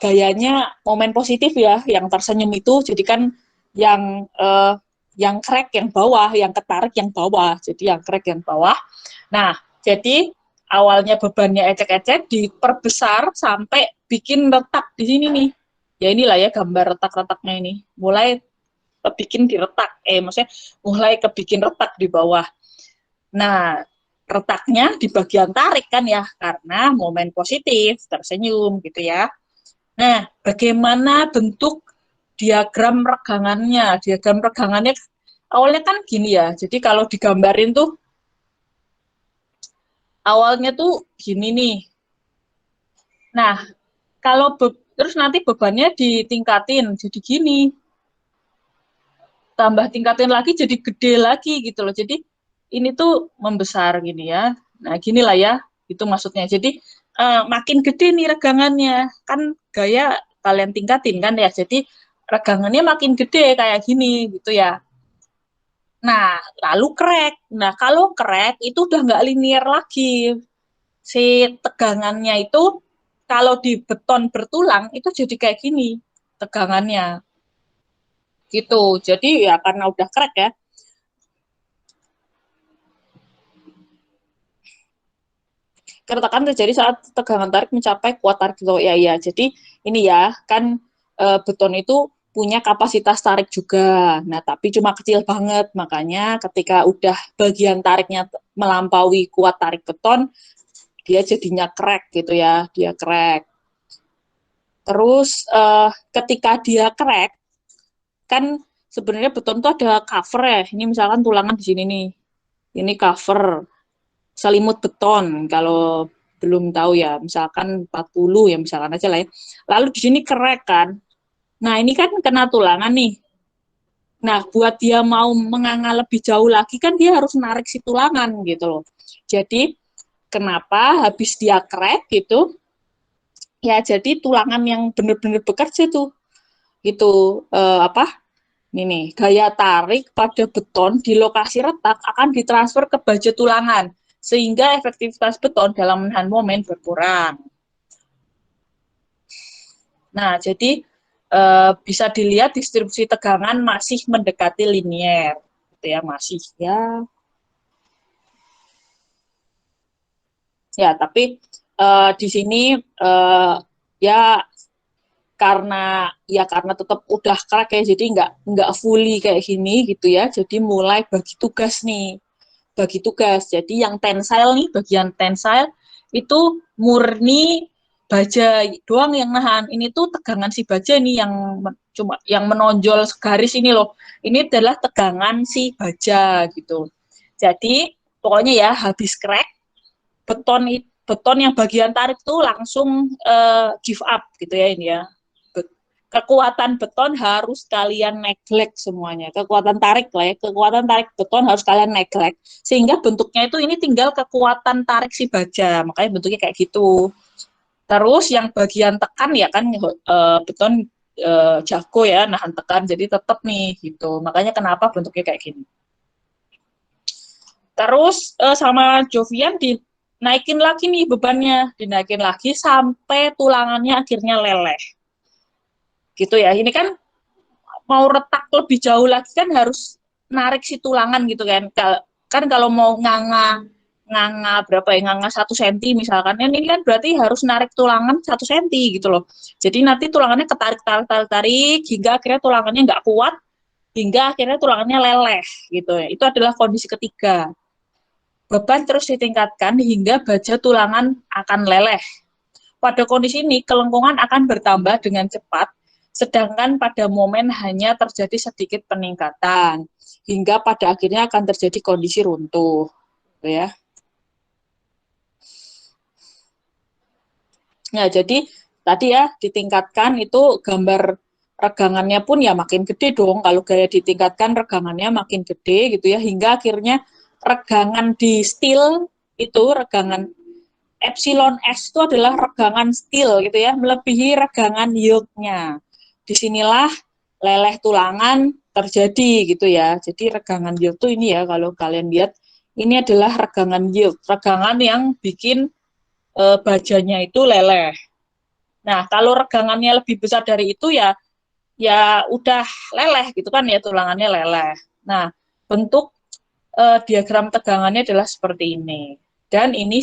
gayanya momen positif ya, yang tersenyum itu. Jadi kan yang crack yang bawah, yang ketarik yang bawah. Jadi yang crack yang bawah. Nah, jadi awalnya bebannya ecek-ecek diperbesar sampai bikin retak di sini nih. Ya inilah ya gambar retak-retaknya ini. Mulai kebikin diretak, maksudnya mulai kebikin retak di bawah. Nah, retaknya di bagian tarik kan ya, karena momen positif, tersenyum gitu ya. Nah, bagaimana bentuk diagram regangannya? Diagram regangannya awalnya kan gini ya, jadi kalau digambarin tuh, awalnya tuh gini nih. Nah, kalau terus nanti bebannya ditingkatin, jadi gini. Tambah tingkatin lagi jadi gede lagi gitu loh. Jadi ini tuh membesar gini ya. Nah, ginilah ya, itu maksudnya. Jadi makin gede nih regangannya. Kan gaya kalian tingkatin kan ya. Jadi regangannya makin gede kayak gini gitu ya. Nah, lalu crack. Nah, kalau crack itu udah nggak linear lagi. Si tegangannya itu kalau di beton bertulang itu jadi kayak gini tegangannya. Gitu. Jadi ya karena udah crack ya. Keretakan terjadi saat tegangan tarik mencapai kuat tarik gitu. Ya, jadi ini ya, kan beton itu punya kapasitas tarik juga. Nah, tapi cuma kecil banget. Makanya ketika udah bagian tariknya melampaui kuat tarik beton, dia jadinya crack gitu ya, dia crack. Terus ketika dia crack, kan sebenarnya beton itu ada cover ya. Ini misalkan tulangan di sini nih. Ini cover selimut beton kalau belum tahu ya, misalkan 40 ya misalkan aja lah ya. Lalu di sini crack kan. Nah, ini kan kena tulangan nih. Nah, buat dia mau menganga lebih jauh lagi kan dia harus narik si tulangan gitu loh. Jadi kenapa habis dia crack gitu? Ya jadi tulangan yang benar-benar bekerja tuh. Gitu ini gaya tarik pada beton di lokasi retak akan ditransfer ke baja tulangan, sehingga efektivitas beton dalam menahan momen berkurang. Nah, jadi bisa dilihat distribusi tegangan masih mendekati linier, gitu ya, masih ya. Ya, tapi di sini ya karena tetap udah crack ya, jadi nggak fully kayak gini gitu ya. Jadi mulai bagi tugas nih, bagi tugas. Jadi yang tensile nih, bagian tensile itu murni baja doang yang nahan. Ini tuh tegangan si baja nih yang cuma yang menonjol garis ini loh. Ini adalah tegangan si baja gitu. Jadi pokoknya ya habis crack beton yang bagian tarik tuh langsung give up gitu ya ini ya. Kekuatan beton harus kalian neglect semuanya. Kekuatan tarik lah ya, kekuatan tarik beton harus kalian neglect. Sehingga bentuknya itu ini tinggal kekuatan tarik si baja, makanya bentuknya kayak gitu. Terus yang bagian tekan ya kan beton jago ya, nahan tekan, jadi tetap nih gitu. Makanya kenapa bentuknya kayak gini. Terus sama Jovian dinaikin lagi nih bebannya, dinaikin lagi sampai tulangannya akhirnya leleh. Gitu ya, ini kan mau retak lebih jauh lagi kan harus narik si tulangan gitu kan. Kan kalau mau nganga berapa ya, nganga 1 cm misalkan, ini kan berarti harus narik tulangan 1 cm gitu loh. Jadi nanti tulangannya ketarik hingga akhirnya tulangannya nggak kuat, hingga akhirnya tulangannya leleh gitu ya. Itu adalah kondisi ketiga. Beban terus ditingkatkan hingga baja tulangan akan leleh. Pada kondisi ini, kelengkungan akan bertambah dengan cepat, sedangkan pada momen hanya terjadi sedikit peningkatan, hingga pada akhirnya akan terjadi kondisi runtuh. Gitu ya. Nah, jadi tadi ya ditingkatkan itu gambar regangannya pun ya makin gede dong. Kalau gaya ditingkatkan regangannya makin gede gitu ya, hingga akhirnya regangan di steel itu regangan epsilon S itu adalah regangan steel gitu ya, melebihi regangan yieldnya. Disinilah leleh tulangan terjadi gitu ya. Jadi regangan yield tuh ini ya, kalau kalian lihat Ini adalah regangan yield, regangan yang bikin bajanya itu leleh. Nah, kalau regangannya lebih besar dari itu ya udah leleh gitu kan ya, tulangannya leleh. Nah, bentuk diagram tegangannya adalah seperti ini. Dan ini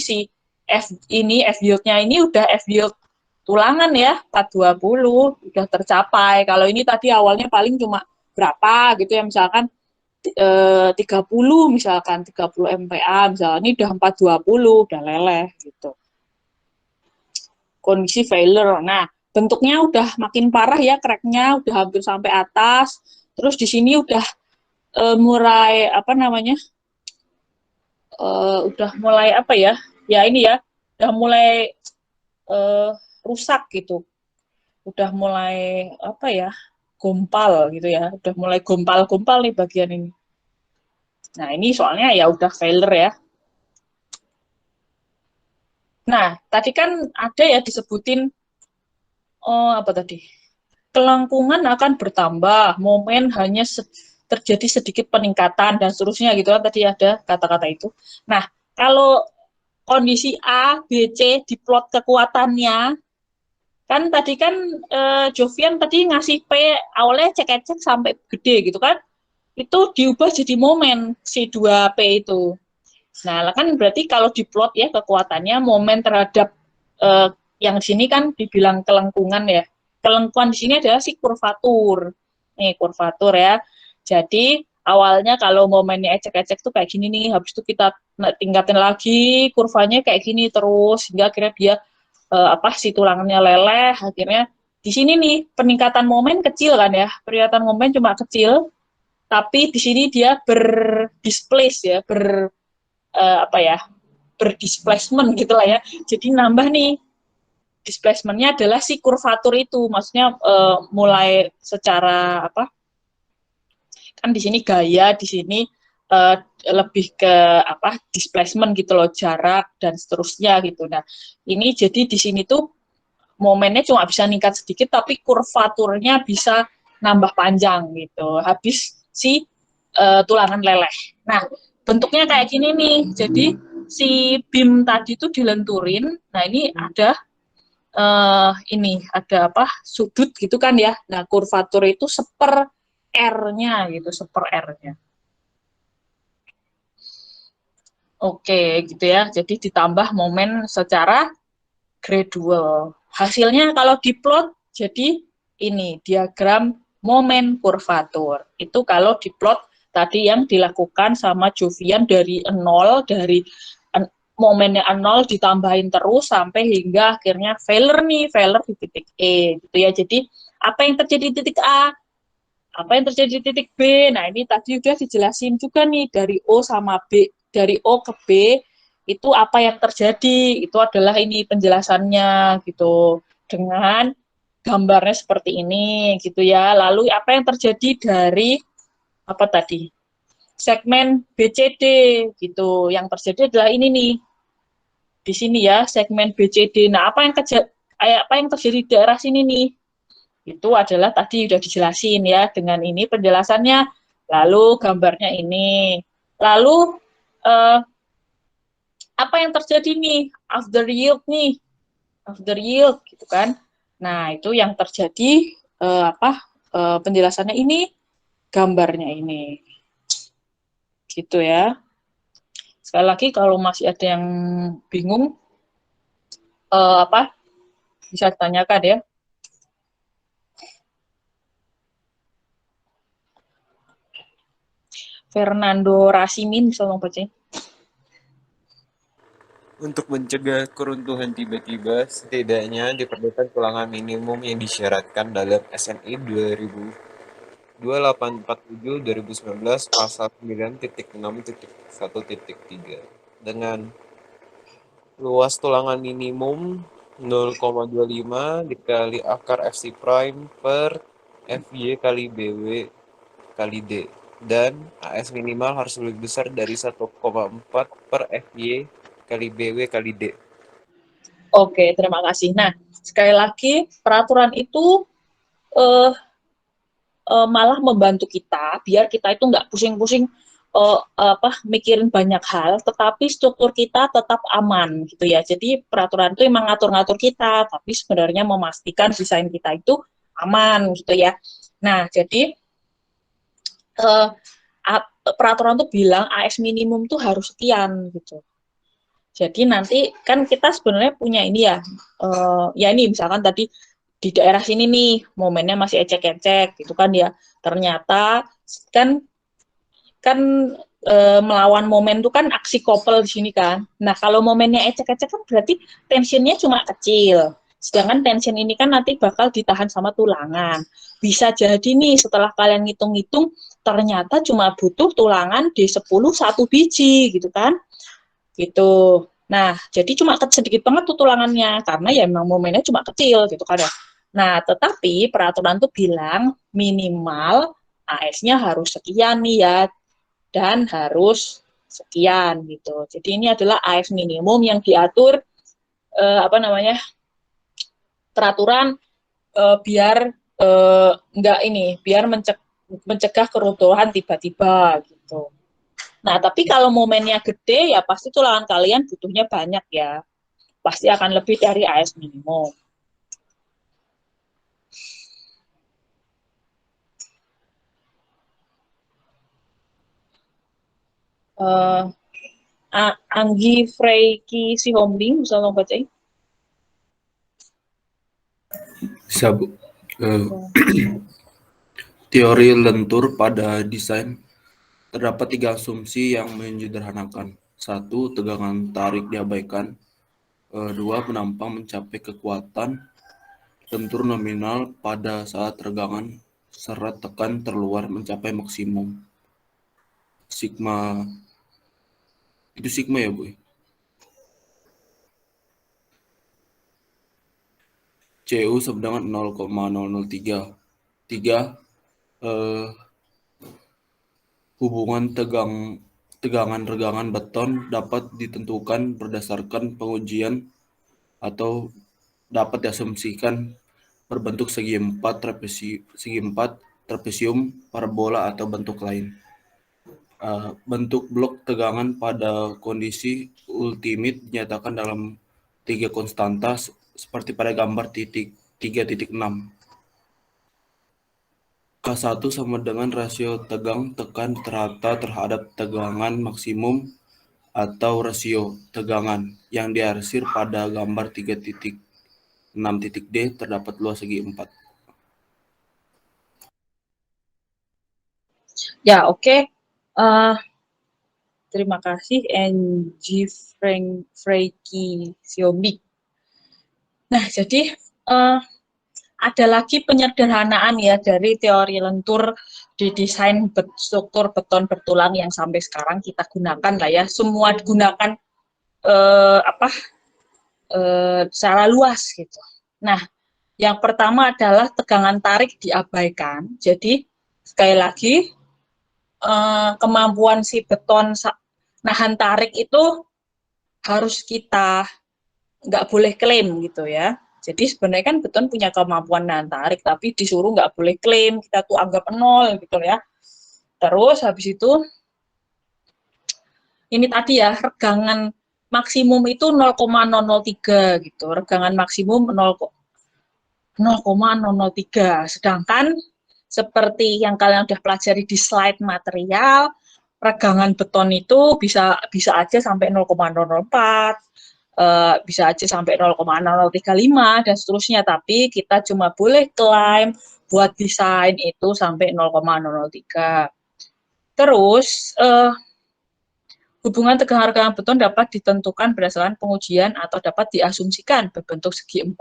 F yield-nya ini udah F yield tulangan ya, 420 udah tercapai. Kalau ini tadi awalnya paling cuma berapa gitu ya, misalkan 30 misalkan 30 MPa misalnya, ini udah 420 udah leleh gitu. Kondisi failure. Nah, bentuknya udah makin parah ya, crack-nya udah hampir sampai atas. Terus di sini udah mulai apa namanya? Udah mulai apa ya? Ya ini ya, udah mulai rusak gitu. Udah mulai apa ya? Gompal gitu ya. Udah mulai gompal-gompal nih bagian ini. Nah, ini soalnya ya udah failure ya. Nah, tadi kan ada ya disebutin apa tadi? Kelangkungan akan bertambah, momen hanya terjadi sedikit peningkatan dan seterusnya gitu kan, tadi ada kata-kata itu. Nah, kalau kondisi A, B, C diplot kekuatannya, kan tadi kan Jovian tadi ngasih P awalnya cek-cek sampai gede gitu kan, itu diubah jadi momen si 2P itu. Nah, kan berarti kalau diplot ya kekuatannya, momen terhadap yang di sini kan dibilang kelengkungan ya. Kelengkungan di sini adalah si kurvatur. Nih, kurvatur ya. Jadi, awalnya kalau momennya ecek-ecek tuh kayak gini nih, habis itu kita tingkatin lagi kurvanya kayak gini terus, hingga akhirnya dia si tulangannya leleh, akhirnya di sini nih peningkatan momen kecil kan ya. Peningkatan momen cuma kecil, tapi di sini dia berdisplace ya, berdisplacement gitu lah ya. Jadi nambah nih displacementnya adalah si kurvatur itu, maksudnya mulai secara kan di sini gaya, di sini lebih ke displacement gitu loh, jarak dan seterusnya gitu. Nah, ini jadi di sini tuh momennya cuma bisa ningkat sedikit, tapi kurvaturnya bisa nambah panjang gitu. Habis si tulangan leleh. Nah, bentuknya kayak gini nih. Jadi si beam tadi tuh dilenturin. Nah, ini ada sudut gitu kan ya. Nah, kurvatur itu seper R-nya gitu, seper R-nya. Oke, gitu ya. Jadi ditambah momen secara gradual. Hasilnya kalau diplot jadi ini diagram momen kurvatur. Itu kalau diplot tadi yang dilakukan sama Jovian dari 0, dari momennya 0 ditambahin terus sampai hingga akhirnya failure di titik E gitu ya. Jadi apa yang terjadi di titik A, apa yang terjadi di titik B. Nah, ini tadi udah dijelasin juga nih dari O sama B, dari O ke B itu apa yang terjadi, itu adalah ini penjelasannya gitu, dengan gambarnya seperti ini gitu ya. Lalu apa yang terjadi dari apa tadi, segmen BCD gitu, yang terjadi adalah ini nih di sini ya, segmen BCD. Nah, apa yang terjadi di daerah sini nih, itu adalah tadi udah dijelasin ya, dengan ini penjelasannya, lalu gambarnya ini, lalu apa yang terjadi nih after yield gitu kan. Nah, itu yang terjadi penjelasannya ini, gambarnya ini gitu ya. Sekali lagi kalau masih ada yang bingung bisa ditanyakan ya. Fernando Rasimin bisa baca. Untuk mencegah keruntuhan tiba-tiba, setidaknya diperlukan tulangan minimum yang disyaratkan dalam SNI 2847/2019 pasal 9.6.1.3 dengan luas tulangan minimum 0,25 dikali akar FC prime per FY kali BW kali D, dan AS minimal harus lebih besar dari 1,4 per FY kali BW kali D. Oke, terima kasih. Nah, sekali lagi peraturan itu malah membantu kita biar kita itu nggak pusing-pusing mikirin banyak hal, tetapi struktur kita tetap aman gitu ya. Jadi peraturan itu emang ngatur-ngatur kita, tapi sebenarnya memastikan desain kita itu aman gitu ya. Nah, jadi uh, peraturan tuh bilang AS minimum tuh harus sekian gitu. Jadi nanti kan kita sebenarnya punya ini ya, ya ini misalkan tadi di daerah sini nih momennya masih ecek-ecek gitu kan ya. Ternyata kan kan melawan momen itu kan aksi couple di sini kan. Nah kalau momennya ecek-ecek kan berarti tensionnya cuma kecil. Sedangkan tension ini kan nanti bakal ditahan sama tulangan. Bisa jadi nih setelah kalian ngitung-ngitung ternyata cuma butuh tulangan D10 satu biji gitu kan. Gitu. Nah, jadi cuma sedikit banget tuh tulangannya karena ya memang momennya cuma kecil gitu kan ya. Nah, tetapi peraturan tuh bilang minimal AS-nya harus sekian nih ya dan harus sekian gitu. Jadi ini adalah AS minimum yang diatur peraturan biar enggak ini biar mencegah keruntuhan tiba-tiba gitu. Nah, tapi kalau momennya gede ya pasti tulangan kalian butuhnya banyak ya. Pasti akan lebih dari AS minimum. Anggi Freiki Sihombing, bisa lo bacain? Bisa, Bu. Teori lentur pada desain terdapat 3 asumsi yang menyederhanakan. 1. Tegangan tarik diabaikan. 2. Penampang mencapai kekuatan lentur nominal pada saat tegangan serat tekan terluar mencapai maksimum. Sigma, itu sigma ya, Bu? CU sama dengan 0,003. 3. Hubungan tegangan-regangan beton dapat ditentukan berdasarkan pengujian atau dapat diasumsikan berbentuk segi empat, trapesium, parabola, atau bentuk lain. Bentuk blok tegangan pada kondisi ultimate dinyatakan dalam 3 konstanta seperti pada gambar 3.6. K1 sama dengan rasio tegang tekan rata terhadap tegangan maksimum atau rasio tegangan yang diarsir pada gambar 3.6.d terdapat luas segi 4. Ya, oke. Terima kasih Anggi Freiki Sihombing. Nah, jadi ada lagi penyederhanaan ya dari teori lentur di desain struktur beton bertulang yang sampai sekarang kita gunakan lah ya. Semua digunakan secara luas gitu. Nah, yang pertama adalah tegangan tarik diabaikan. Jadi sekali lagi kemampuan si beton nahan tarik itu harus kita nggak boleh klaim gitu ya. Jadi sebenarnya kan beton punya kemampuan nahan tarik, tapi disuruh nggak boleh klaim, kita tuh anggap 0 gitu ya. Terus habis itu, ini tadi ya, regangan maksimum itu 0,003 gitu. Regangan maksimum 0,003. Sedangkan seperti yang kalian udah pelajari di slide material, regangan beton itu bisa aja sampai 0,004, bisa aja sampai 0,0035 dan seterusnya, tapi kita cuma boleh klaim buat desain itu sampai 0,003. Terus hubungan tegangan-regangan beton dapat ditentukan berdasarkan pengujian atau dapat diasumsikan berbentuk segi 4,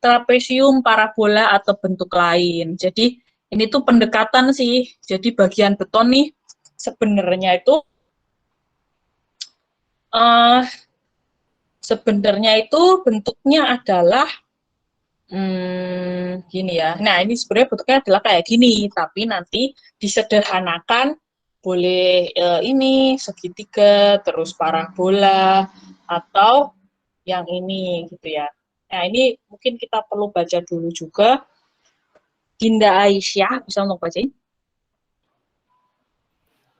trapesium, parabola, atau bentuk lain. Jadi ini tuh pendekatan sih. Jadi bagian beton nih sebenarnya itu bentuknya adalah gini ya. Nah, ini sebenarnya bentuknya adalah kayak gini, tapi nanti disederhanakan boleh ini segitiga, terus parabola, atau yang ini gitu ya. Nah, ini mungkin kita perlu baca dulu juga. Dinda Aisyah, bisa untuk bacain?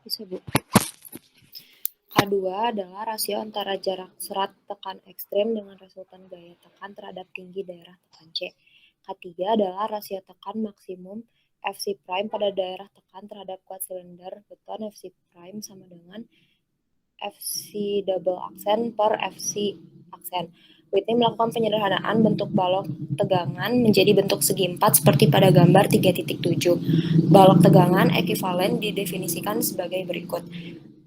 Bisa, Bu. K2 adalah rasio antara jarak serat tekan ekstrem dengan resultan gaya tekan terhadap tinggi daerah tekan C. K3 adalah rasio tekan maksimum Fc prime pada daerah tekan terhadap kuat silinder beton Fc prime sama dengan Fc double aksen per Fc aksen. Whitney melakukan penyederhanaan bentuk balok tegangan menjadi bentuk segi empat seperti pada gambar 3.7. Balok tegangan ekuivalen didefinisikan sebagai berikut.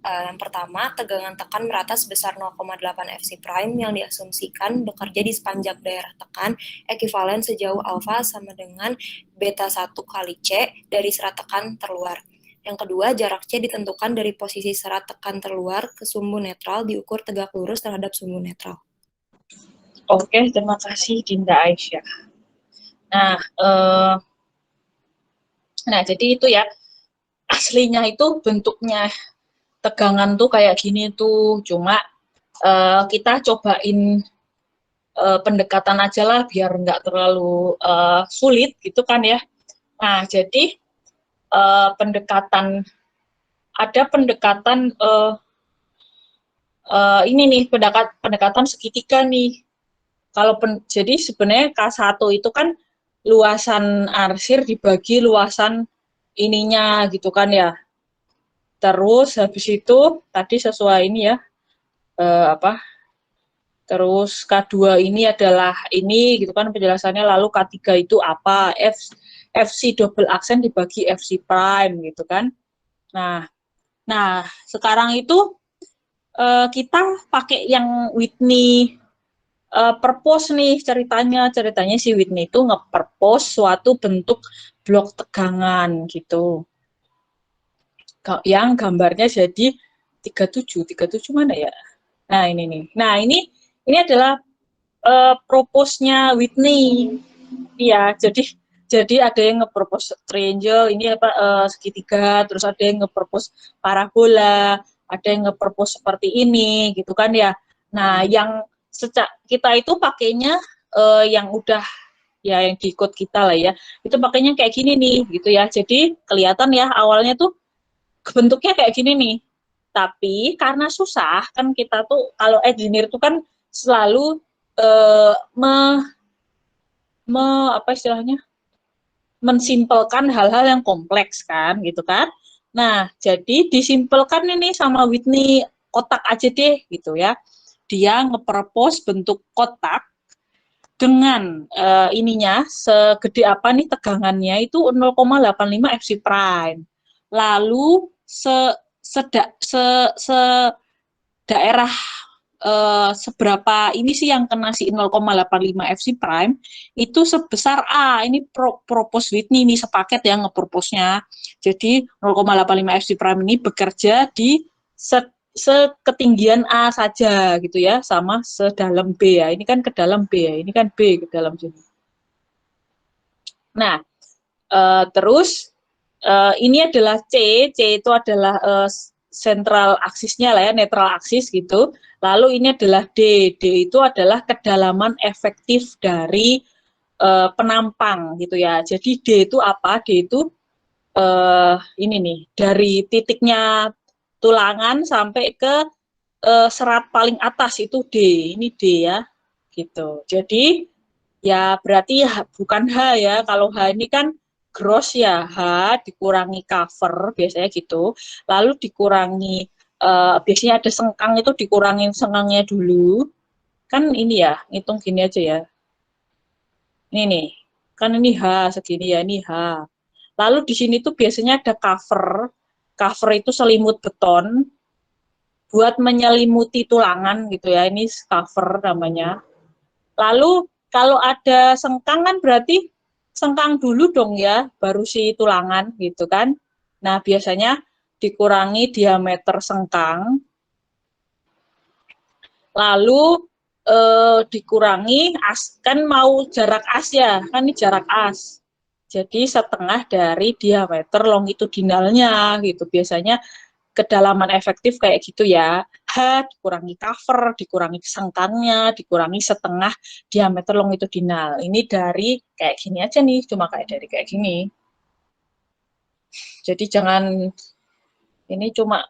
Yang pertama, tegangan tekan merata sebesar 0,8 Fc prime yang diasumsikan bekerja di sepanjang daerah tekan ekuivalen sejauh alfa sama dengan beta 1 kali C dari serat tekan terluar. Yang kedua, jarak C ditentukan dari posisi serat tekan terluar ke sumbu netral diukur tegak lurus terhadap sumbu netral. Oke, terima kasih Dinda Aisyah. Nah, jadi itu ya, aslinya itu bentuknya tegangan tuh kayak gini tuh, cuma kita cobain pendekatan aja lah biar nggak terlalu sulit gitu kan ya. Nah, jadi ada pendekatan ini nih, pendekatan segitiga nih. Jadi sebenarnya K1 itu kan luasan arsir dibagi luasan ininya gitu kan ya. Terus habis itu tadi sesuai ini ya, terus K2 ini adalah ini gitu kan penjelasannya, lalu K3 itu apa, Fc double aksen dibagi Fc prime gitu kan. Nah sekarang itu kita pakai yang Whitney purpose nih ceritanya si Whitney itu nge-purpose suatu bentuk blok tegangan gitu. Yang gambarnya jadi 37 mana ya? Nah, ini nih. Nah, ini adalah propose-nya Whitney. Iya, jadi ada yang nge-propose triangle, ini segitiga, terus ada yang nge-propose parabola, ada yang nge-propose seperti ini gitu kan ya. Nah, yang kita itu pakainya yang udah ya yang diikut kita lah ya. Itu pakainya kayak gini nih gitu ya. Jadi kelihatan ya awalnya tuh bentuknya kayak gini nih. Tapi karena susah kan kita tuh kalau engineer tuh kan selalu apa istilahnya, mensimpelkan hal-hal yang kompleks kan gitu kan. Nah, jadi disimpelkan ini sama Whitney, kotak aja deh gitu ya. Dia nge-propose bentuk kotak dengan ininya segede apa nih tegangannya itu 0,85 Fc prime. Lalu daerah seberapa ini sih yang kena si 0,85 Fc prime itu sebesar A. Ini propose Whitney ini sepaket yang nge-propose-nya. Jadi 0,85 Fc prime ini bekerja di seketinggian A saja gitu ya, sama sedalam B ya. Ini kan ke dalam B ya, ini kan B ke dalam sini. Nah, terus ini adalah C itu adalah sentral aksisnya lah ya, netral aksis gitu. Lalu ini adalah D itu adalah kedalaman efektif dari penampang gitu ya. Jadi D itu apa? D itu ini nih, dari titiknya tulangan sampai ke serat paling atas itu D, ini D ya, gitu. Jadi ya berarti bukan H ya, kalau H ini kan gross ya, H dikurangi cover biasanya gitu, lalu dikurangi biasanya ada sengkang itu dikurangin sengkangnya dulu, kan ini ya, ngitung gini aja ya, ini nih, kan ini H segini ya, ini H. Lalu di sini tuh biasanya ada cover itu selimut beton buat menyelimuti tulangan gitu ya, ini cover namanya. Lalu kalau ada sengkang kan berarti sengkang dulu dong ya, baru si tulangan gitu kan. Nah, biasanya dikurangi diameter sengkang, lalu dikurangi as, kan mau jarak as ya, kan ini jarak as. Jadi setengah dari diameter longitudinalnya gitu. Biasanya kedalaman efektif kayak gitu ya. H dikurangi cover, dikurangi sengkangnya, dikurangi setengah diameter longitudinal. Ini dari kayak gini aja nih, cuma kayak dari kayak gini. Jadi jangan Ini cuma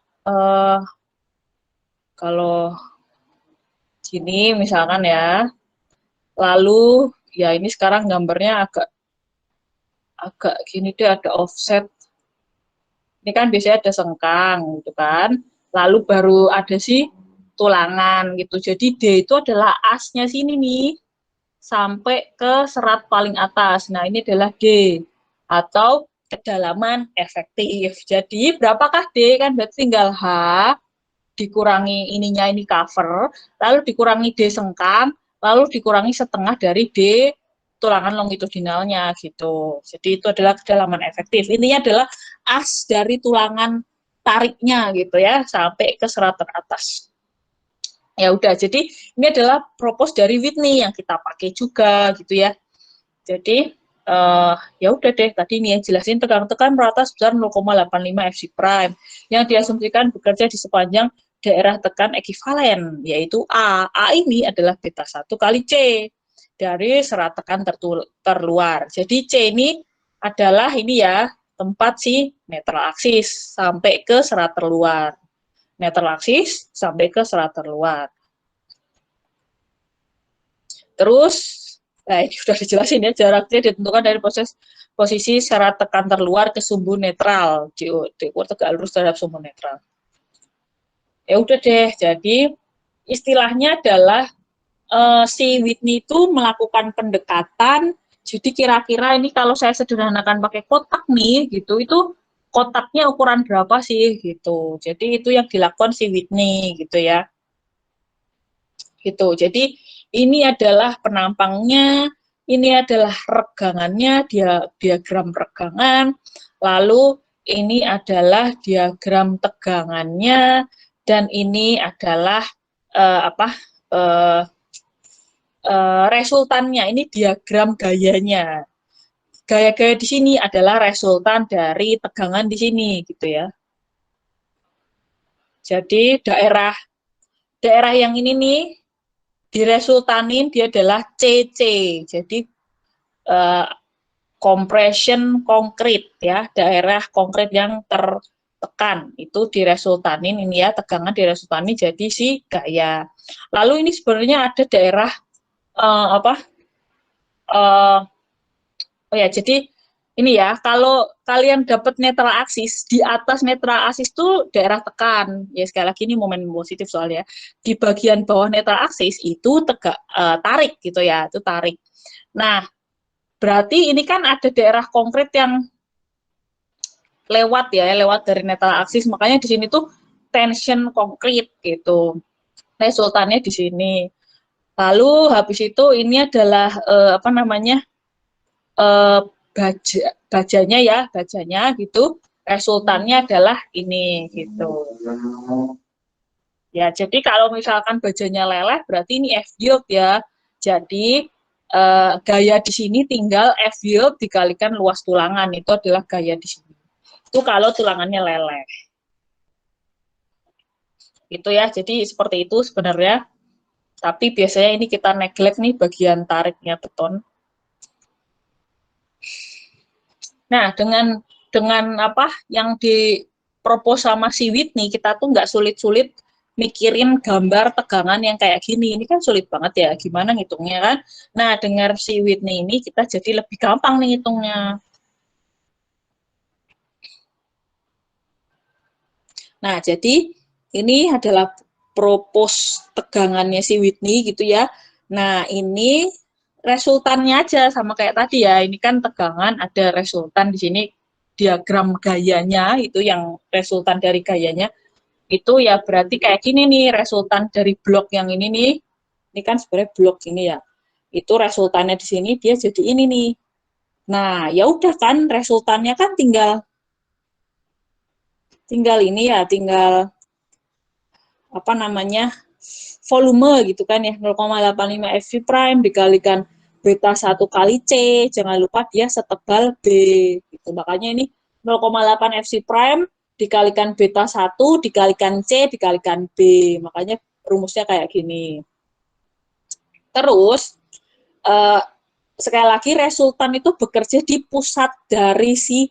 kalau sini misalkan ya, lalu ya ini sekarang gambarnya agak gini deh, ada offset. Ini kan biasanya ada sengkang gitu kan, lalu baru ada si tulangan gitu. Jadi D itu adalah asnya sini nih, sampai ke serat paling atas. Nah, ini adalah D, atau kedalaman efektif. Jadi, berapakah D? Kan berarti tinggal H, dikurangi ininya, ini cover, lalu dikurangi D sengkang, lalu dikurangi setengah dari D tulangan longitudinalnya gitu. Jadi, itu adalah kedalaman efektif. Intinya adalah as dari tulangan tariknya gitu ya, sampai ke serat teratas. Ya udah, jadi ini adalah propose dari Whitney yang kita pakai juga gitu ya. Jadi ya udah deh, tadi ini yang jelasin tekan rata sebesar 0,85 fc prime yang diasumsikan bekerja di sepanjang daerah tekan ekivalen, yaitu A. A ini adalah beta 1 kali C dari serat tekan terluar. Jadi C ini adalah ini ya, tempat si netral aksis sampai ke serat terluar. Netral aksis sampai ke serat terluar. Terus, nah ini sudah dijelasin ya, jaraknya ditentukan dari posisi serat tekan terluar ke sumbu netral, diukur tegak lurus terhadap sumbu netral. Ya udah deh, jadi istilahnya adalah si Whitney itu melakukan pendekatan, jadi kira-kira ini kalau saya sederhanakan pakai kotak nih, gitu, itu kotaknya ukuran berapa sih gitu. Jadi itu yang dilakukan si Whitney gitu ya. Gitu. Jadi ini adalah penampangnya, ini adalah regangannya, diagram regangan, lalu ini adalah diagram tegangannya, dan ini adalah resultannya, ini diagram gayanya. Gaya-gaya di sini adalah resultan dari tegangan di sini gitu ya. Jadi daerah yang ini nih diresultanin dia adalah CC. Jadi compression konkret ya, daerah konkret yang tertekan itu diresultanin ini ya, tegangan diresultanin jadi si gaya. Lalu ini sebenarnya ada daerah oh ya, jadi ini ya, kalau kalian dapat netral aksis, di atas netral aksis itu daerah tekan. Ya sekali lagi ini momen positif soalnya. Di bagian bawah netral aksis itu tarik gitu ya, itu tarik. Nah, berarti ini kan ada daerah konkret yang lewat dari netral aksis. Makanya di sini tuh tension konkret gitu. Resultannya di sini. Lalu habis itu ini adalah bajanya gitu, resultannya adalah ini gitu. Ya, jadi kalau misalkan bajanya leleh berarti ini F yield ya. Jadi gaya di sini tinggal F yield dikalikan luas tulangan, itu adalah gaya di sini. Itu kalau tulangannya leleh. Itu ya, jadi seperti itu sebenarnya. Tapi biasanya ini kita neglect nih bagian tariknya beton. Nah, dengan apa yang dipropos sama si Whitney, kita tuh nggak sulit-sulit mikirin gambar tegangan yang kayak gini. Ini kan sulit banget ya, gimana ngitungnya kan? Nah, dengan si Whitney ini kita jadi lebih gampang nih ngitungnya. Nah, jadi ini adalah propos tegangannya si Whitney gitu ya. Nah, ini resultannya aja sama kayak tadi ya. Ini kan tegangan, ada resultan di sini, diagram gayanya itu yang resultan dari gayanya. Itu ya berarti kayak gini nih, resultan dari blok yang ini nih. Ini kan sebenarnya blok ini ya. Itu resultannya di sini dia jadi ini nih. Nah, ya udah kan resultannya kan tinggal ini ya, tinggal apa namanya? Volume gitu kan ya, 0,85 fv prime dikalikan beta 1 kali C, jangan lupa dia setebal B gitu. Makanya ini 0,8 fv prime dikalikan beta 1 dikalikan C dikalikan B, makanya rumusnya kayak gini. Terus sekali lagi resultan itu bekerja di pusat dari si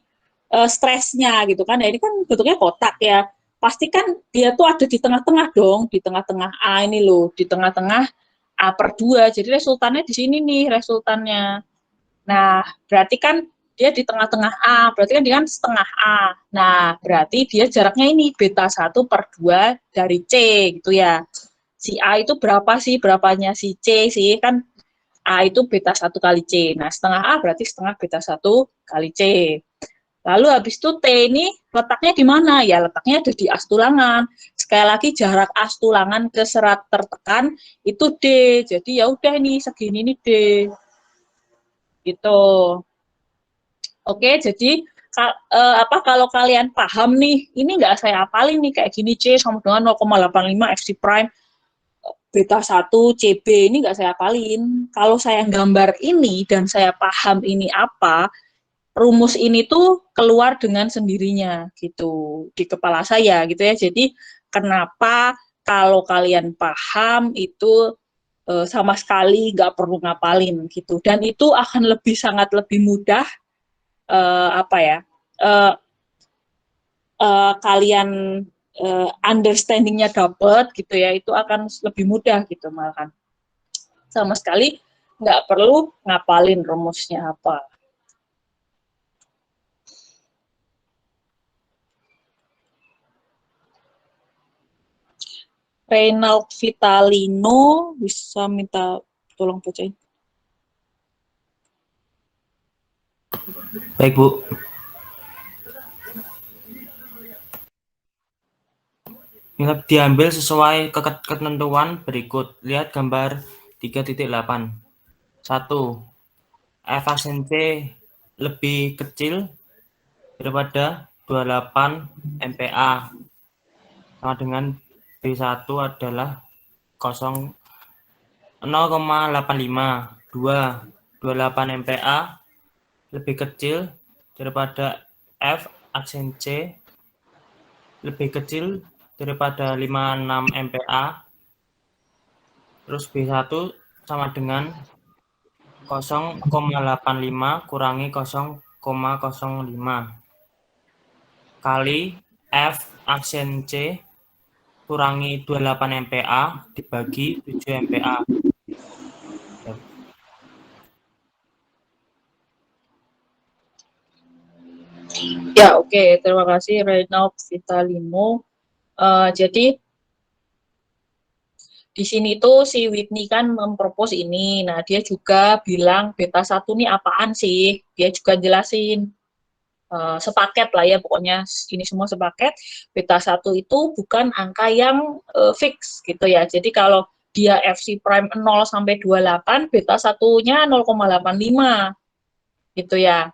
stresnya gitu kan. Nah, ini kan bentuknya kotak ya. pasti kan dia tuh ada di tengah-tengah dong, di tengah-tengah A ini loh, di tengah-tengah A/2. Jadi resultannya di sini nih resultannya. Nah, berarti kan dia di tengah-tengah A, berarti kan dia kan setengah A. Nah, berarti dia jaraknya ini beta 1/2 dari C gitu ya. Si A itu berapa sih, berapanya si C sih, kan A itu beta 1 kali C. Nah, setengah A berarti setengah beta 1 kali C. Lalu habis itu T ini letaknya di mana? Ya letaknya ada di as tulangan. Sekali lagi jarak as tulangan ke serat tertekan itu D. Jadi ya udah ini segini nih D. Gitu. Oke, jadi kalau kalian paham nih, ini nggak saya hafalin nih kayak gini C sama dengan 0,85 FC prime beta 1 CB ini nggak saya hafalin. Kalau saya gambar ini dan saya paham ini apa, rumus ini tuh keluar dengan sendirinya gitu di kepala saya gitu ya. Jadi kenapa kalau kalian paham itu sama sekali nggak perlu ngapalin gitu, dan itu akan sangat lebih mudah kalian understanding-nya dapat gitu ya, itu akan lebih mudah gitu, malah sama sekali nggak perlu ngapalin rumusnya apa. Reynald Vitalino bisa minta tolong bacain. Baik, Bu. Diambil sesuai ketentuan berikut. Lihat gambar 3.8. 1. F aksen C lebih kecil daripada 28 MPa. Sama dengan B1 adalah 0,85. 2. 28 MPa lebih kecil daripada F aksen C lebih kecil daripada 56 MPa. Terus B1 sama dengan 0,85 kurangi 0,05 kali F aksen C kurangi 28 MPa dibagi 7 MPa. Ya, oke. Terima kasih Reynald Vitalino. Jadi di sini tuh si Whitney kan mempropos ini. Nah, dia juga bilang beta 1 ini apaan sih? Dia juga jelasin sepaket lah ya, pokoknya ini semua sepaket. Beta 1 itu bukan angka yang fix gitu ya. Jadi kalau dia FC prime 0 sampai 28, beta 1-nya 0,85 gitu ya.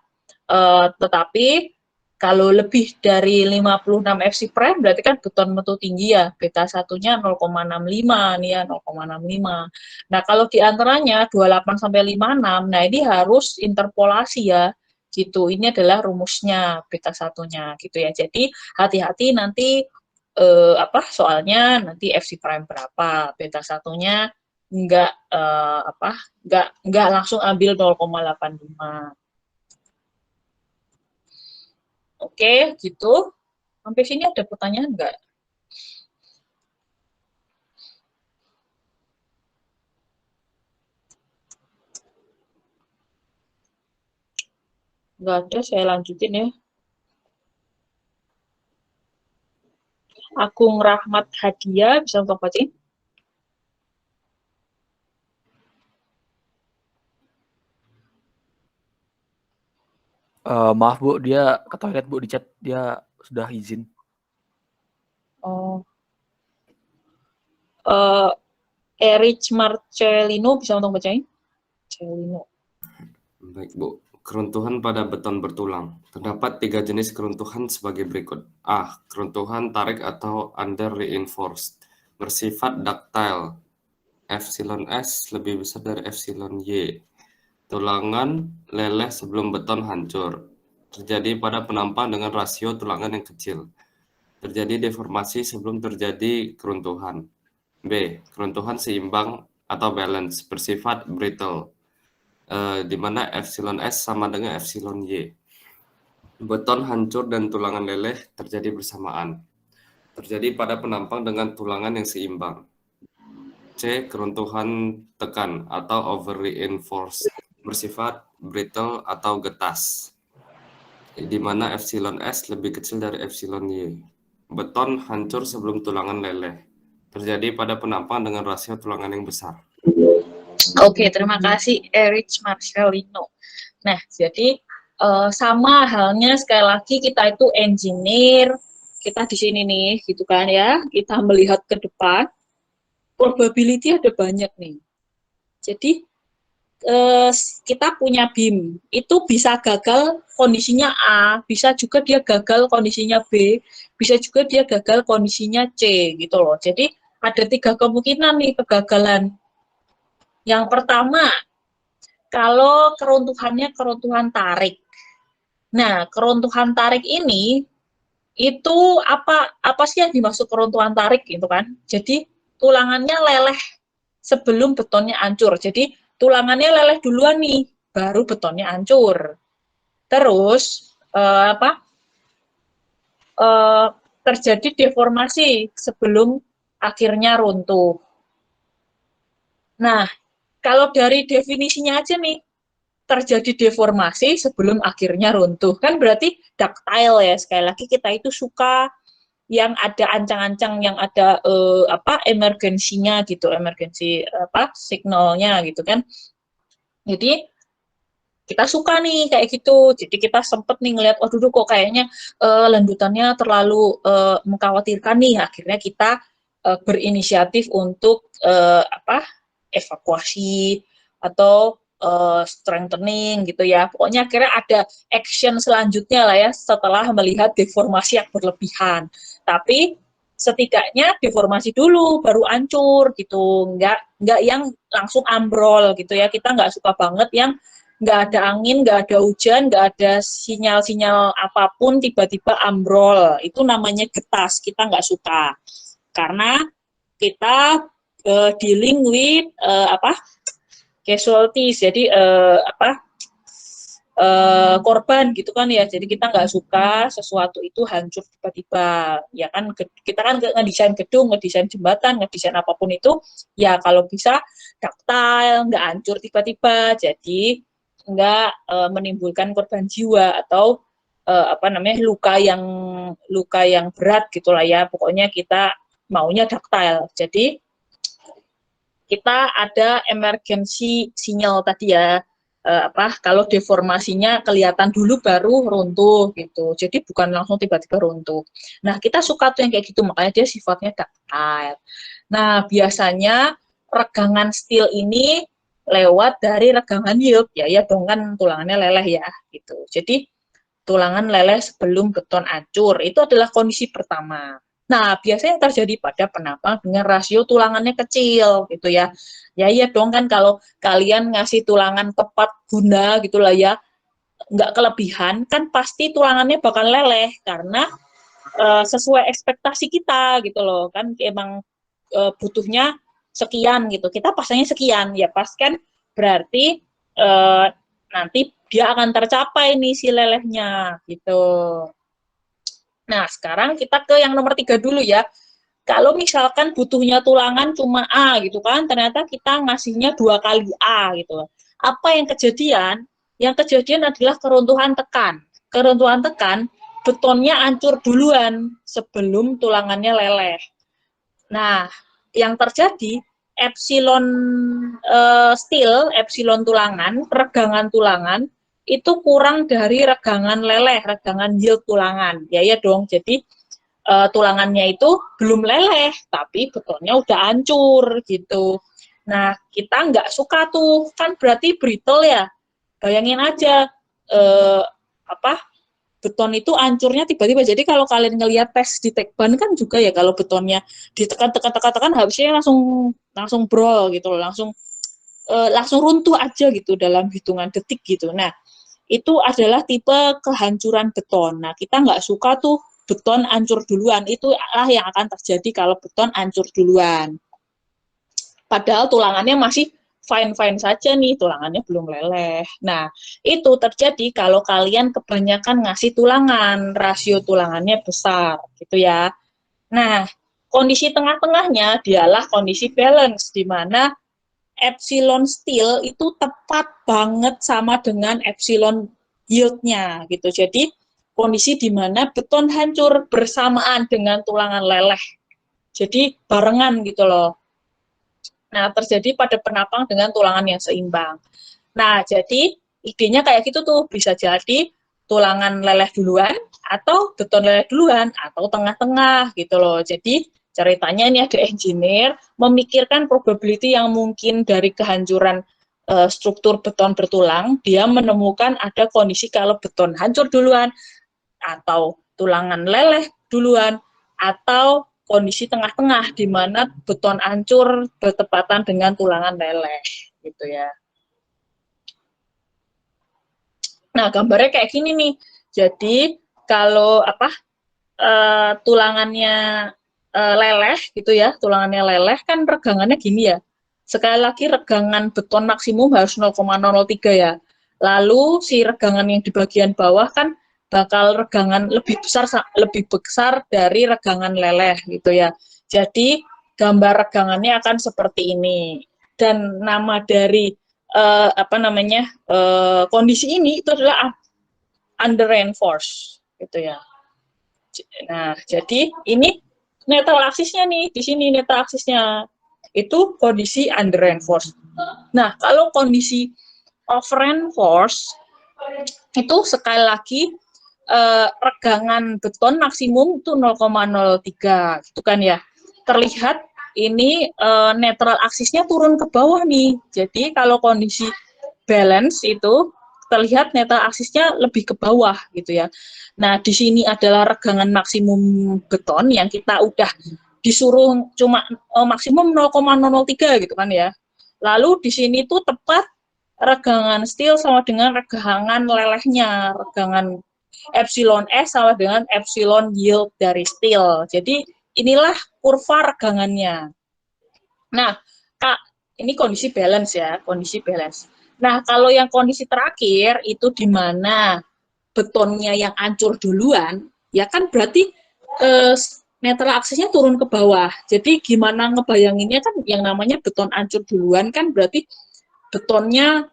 Tetapi kalau lebih dari 56 FC prime berarti kan beton mutu tinggi ya, beta 1-nya 0,65 nih ya, 0,65. Nah, kalau di antaranya 28 sampai 56, nah ini harus interpolasi ya. Gitu. Ini adalah rumusnya beta 1-nya gitu ya. Jadi hati-hati nanti soalnya nanti FC prime berapa, beta 1-nya enggak langsung ambil 0,85. Oke, gitu. Sampai sini ada pertanyaan nggak? Nggak ada, saya lanjutin ya. Agung Rahmat Hadiah, bisa untuk bacain? Maaf Bu, dia ke toilet Bu, di chat dia sudah izin. Oh. Erich Marcelino bisa untuk bacain? Marcelino. Baik Bu, keruntuhan pada beton bertulang. Terdapat 3 jenis keruntuhan sebagai berikut. A. Keruntuhan tarik atau under reinforced, bersifat ductile. Epsilon S lebih besar dari epsilon Y. Tulangan leleh sebelum beton hancur. Terjadi pada penampang dengan rasio tulangan yang kecil. Terjadi deformasi sebelum terjadi keruntuhan. B. Keruntuhan seimbang atau balance, bersifat brittle, di mana epsilon S sama dengan epsilon Y. Beton hancur dan tulangan leleh terjadi bersamaan. terjadi pada penampang dengan tulangan yang seimbang. C. Keruntuhan tekan atau over-reinforced, bersifat brittle atau getas, di mana epsilon S lebih kecil dari epsilon Y. Beton hancur sebelum tulangan leleh, terjadi pada penampang dengan rasio tulangan yang besar. Oke, terima kasih Erich Marcelino. Nah, jadi sama halnya sekali lagi kita itu engineer, kita di sini nih, gitu kan ya, kita melihat ke depan, probability ada banyak nih. Jadi kita punya BIM, itu bisa gagal kondisinya A, bisa juga dia gagal kondisinya B, bisa juga dia gagal kondisinya C, gitu loh. Jadi ada 3 kemungkinan nih kegagalan. Yang pertama, kalau keruntuhannya keruntuhan tarik. Nah, keruntuhan tarik ini itu apa sih yang dimaksud keruntuhan tarik gitu kan? Jadi tulangannya leleh sebelum betonnya hancur. Jadi tulangannya leleh duluan nih, baru betonnya hancur. Terus terjadi deformasi sebelum akhirnya runtuh. Nah, kalau dari definisinya aja nih, terjadi deformasi sebelum akhirnya runtuh. Kan berarti ductile ya, sekali lagi kita itu suka yang ada ancang-ancang, yang ada emergensinya gitu, emergency signalnya gitu kan. Jadi kita suka nih kayak gitu. Jadi kita sempet nih ngeliat, waduh kok kayaknya lanjutannya terlalu mengkhawatirkan nih. Akhirnya kita berinisiatif untuk evakuasi atau strengthening gitu ya. Pokoknya akhirnya ada action selanjutnya lah ya setelah melihat deformasi yang berlebihan. Tapi setidaknya deformasi dulu baru hancur gitu. Nggak yang langsung ambrol gitu ya. Kita nggak suka banget yang nggak ada angin, nggak ada hujan, nggak ada sinyal-sinyal apapun tiba-tiba ambrol. Itu namanya getas. Kita nggak suka. Karena kita dealing with casualties, jadi korban gitu kan ya. Jadi kita nggak suka sesuatu itu hancur tiba-tiba. Ya kan kita kan ngedesain gedung, ngedesain jembatan, ngedesain apapun itu ya kalau bisa ductile, nggak hancur tiba-tiba. Jadi nggak menimbulkan korban jiwa atau luka yang berat gitulah ya. Pokoknya kita maunya ductile. Jadi kita ada emergency signal tadi ya, kalau deformasinya kelihatan dulu baru runtuh gitu. Jadi bukan langsung tiba-tiba runtuh. Nah, kita suka tuh yang kayak gitu, makanya dia sifatnya ductile. Nah, biasanya regangan steel ini lewat dari regangan yield, ya dong kan tulangannya leleh ya gitu. Jadi tulangan leleh sebelum beton hancur, itu adalah kondisi pertama. Nah, biasanya yang terjadi pada penampang dengan rasio tulangannya kecil gitu ya. Ya iya dong kan kalau kalian ngasih tulangan tepat guna gitu lah ya, nggak kelebihan, kan pasti tulangannya bakal leleh karena sesuai ekspektasi kita gitu loh. Kan emang butuhnya sekian gitu. Kita pasangnya sekian, ya pas kan berarti nanti dia akan tercapai nih si lelehnya gitu. Nah, sekarang kita ke yang nomor 3 dulu ya. Kalau misalkan butuhnya tulangan cuma A gitu kan, ternyata kita ngasihnya 2 kali A gitu. Apa yang kejadian? Yang kejadian adalah keruntuhan tekan. Keruntuhan tekan, betonnya hancur duluan sebelum tulangannya leleh. Nah, yang terjadi, epsilon steel, epsilon tulangan, regangan tulangan, itu kurang dari regangan leleh, regangan yield tulangan. Ya dong, jadi tulangannya itu belum leleh, tapi betonnya udah hancur gitu. Nah, kita nggak suka tuh, kan berarti brittle ya. Bayangin aja, beton itu hancurnya tiba-tiba. Jadi kalau kalian ngelihat tes di Tekban kan juga ya, kalau betonnya ditekan harusnya langsung brawl gitu loh, langsung runtuh aja gitu dalam hitungan detik gitu. Nah, itu adalah tipe kehancuran beton. Nah, kita nggak suka tuh beton hancur duluan. Itulah yang akan terjadi kalau beton hancur duluan. Padahal tulangannya masih fine-fine saja nih, tulangannya belum leleh. Nah, itu terjadi kalau kalian kebanyakan ngasih tulangan, rasio tulangannya besar, gitu ya. Nah, kondisi tengah-tengahnya dialah kondisi balance, di mana epsilon steel itu tepat banget sama dengan epsilon yield-nya gitu. Jadi kondisi di mana beton hancur bersamaan dengan tulangan leleh. Jadi barengan gitu loh. Nah, terjadi pada penapang dengan tulangan yang seimbang. Nah, jadi idenya kayak gitu tuh, bisa jadi tulangan leleh duluan, atau beton leleh duluan, atau tengah-tengah gitu loh. Jadi ceritanya ini ada engineer memikirkan probability yang mungkin dari kehancuran struktur beton bertulang, dia menemukan ada kondisi kalau beton hancur duluan, atau tulangan leleh duluan, atau kondisi tengah-tengah di mana beton hancur bertepatan dengan tulangan leleh gitu ya. Nah, gambarnya kayak gini nih. Jadi kalau tulangannya leleh gitu ya, tulangannya leleh kan regangannya gini ya. Sekali lagi regangan beton maksimum harus 0,003 ya. Lalu si regangan yang di bagian bawah kan bakal regangan lebih besar dari regangan leleh gitu ya. Jadi gambar regangannya akan seperti ini. Dan nama dari kondisi ini itu adalah under reinforced gitu ya. Nah, jadi ini netral aksisnya nih, di sini netral aksisnya itu kondisi under reinforced. Nah, kalau kondisi over reinforced itu sekali lagi regangan beton maksimum itu 0,03 gitu kan ya. Terlihat ini netral aksisnya turun ke bawah nih. Jadi kalau kondisi balance itu terlihat netral aksisnya lebih ke bawah gitu ya. Nah, di sini adalah regangan maksimum beton yang kita udah disuruh cuma maksimum 0,003 gitu kan ya. Lalu di sini tuh tepat regangan steel sama dengan regangan lelehnya, regangan epsilon S sama dengan epsilon yield dari steel. Jadi inilah kurva regangannya. Nah, Kak, ini kondisi balance ya, kondisi balance. Nah, kalau yang kondisi terakhir itu di mana betonnya yang hancur duluan, ya kan berarti netral aksisnya turun ke bawah. Jadi gimana ngebayanginnya kan yang namanya beton hancur duluan kan berarti betonnya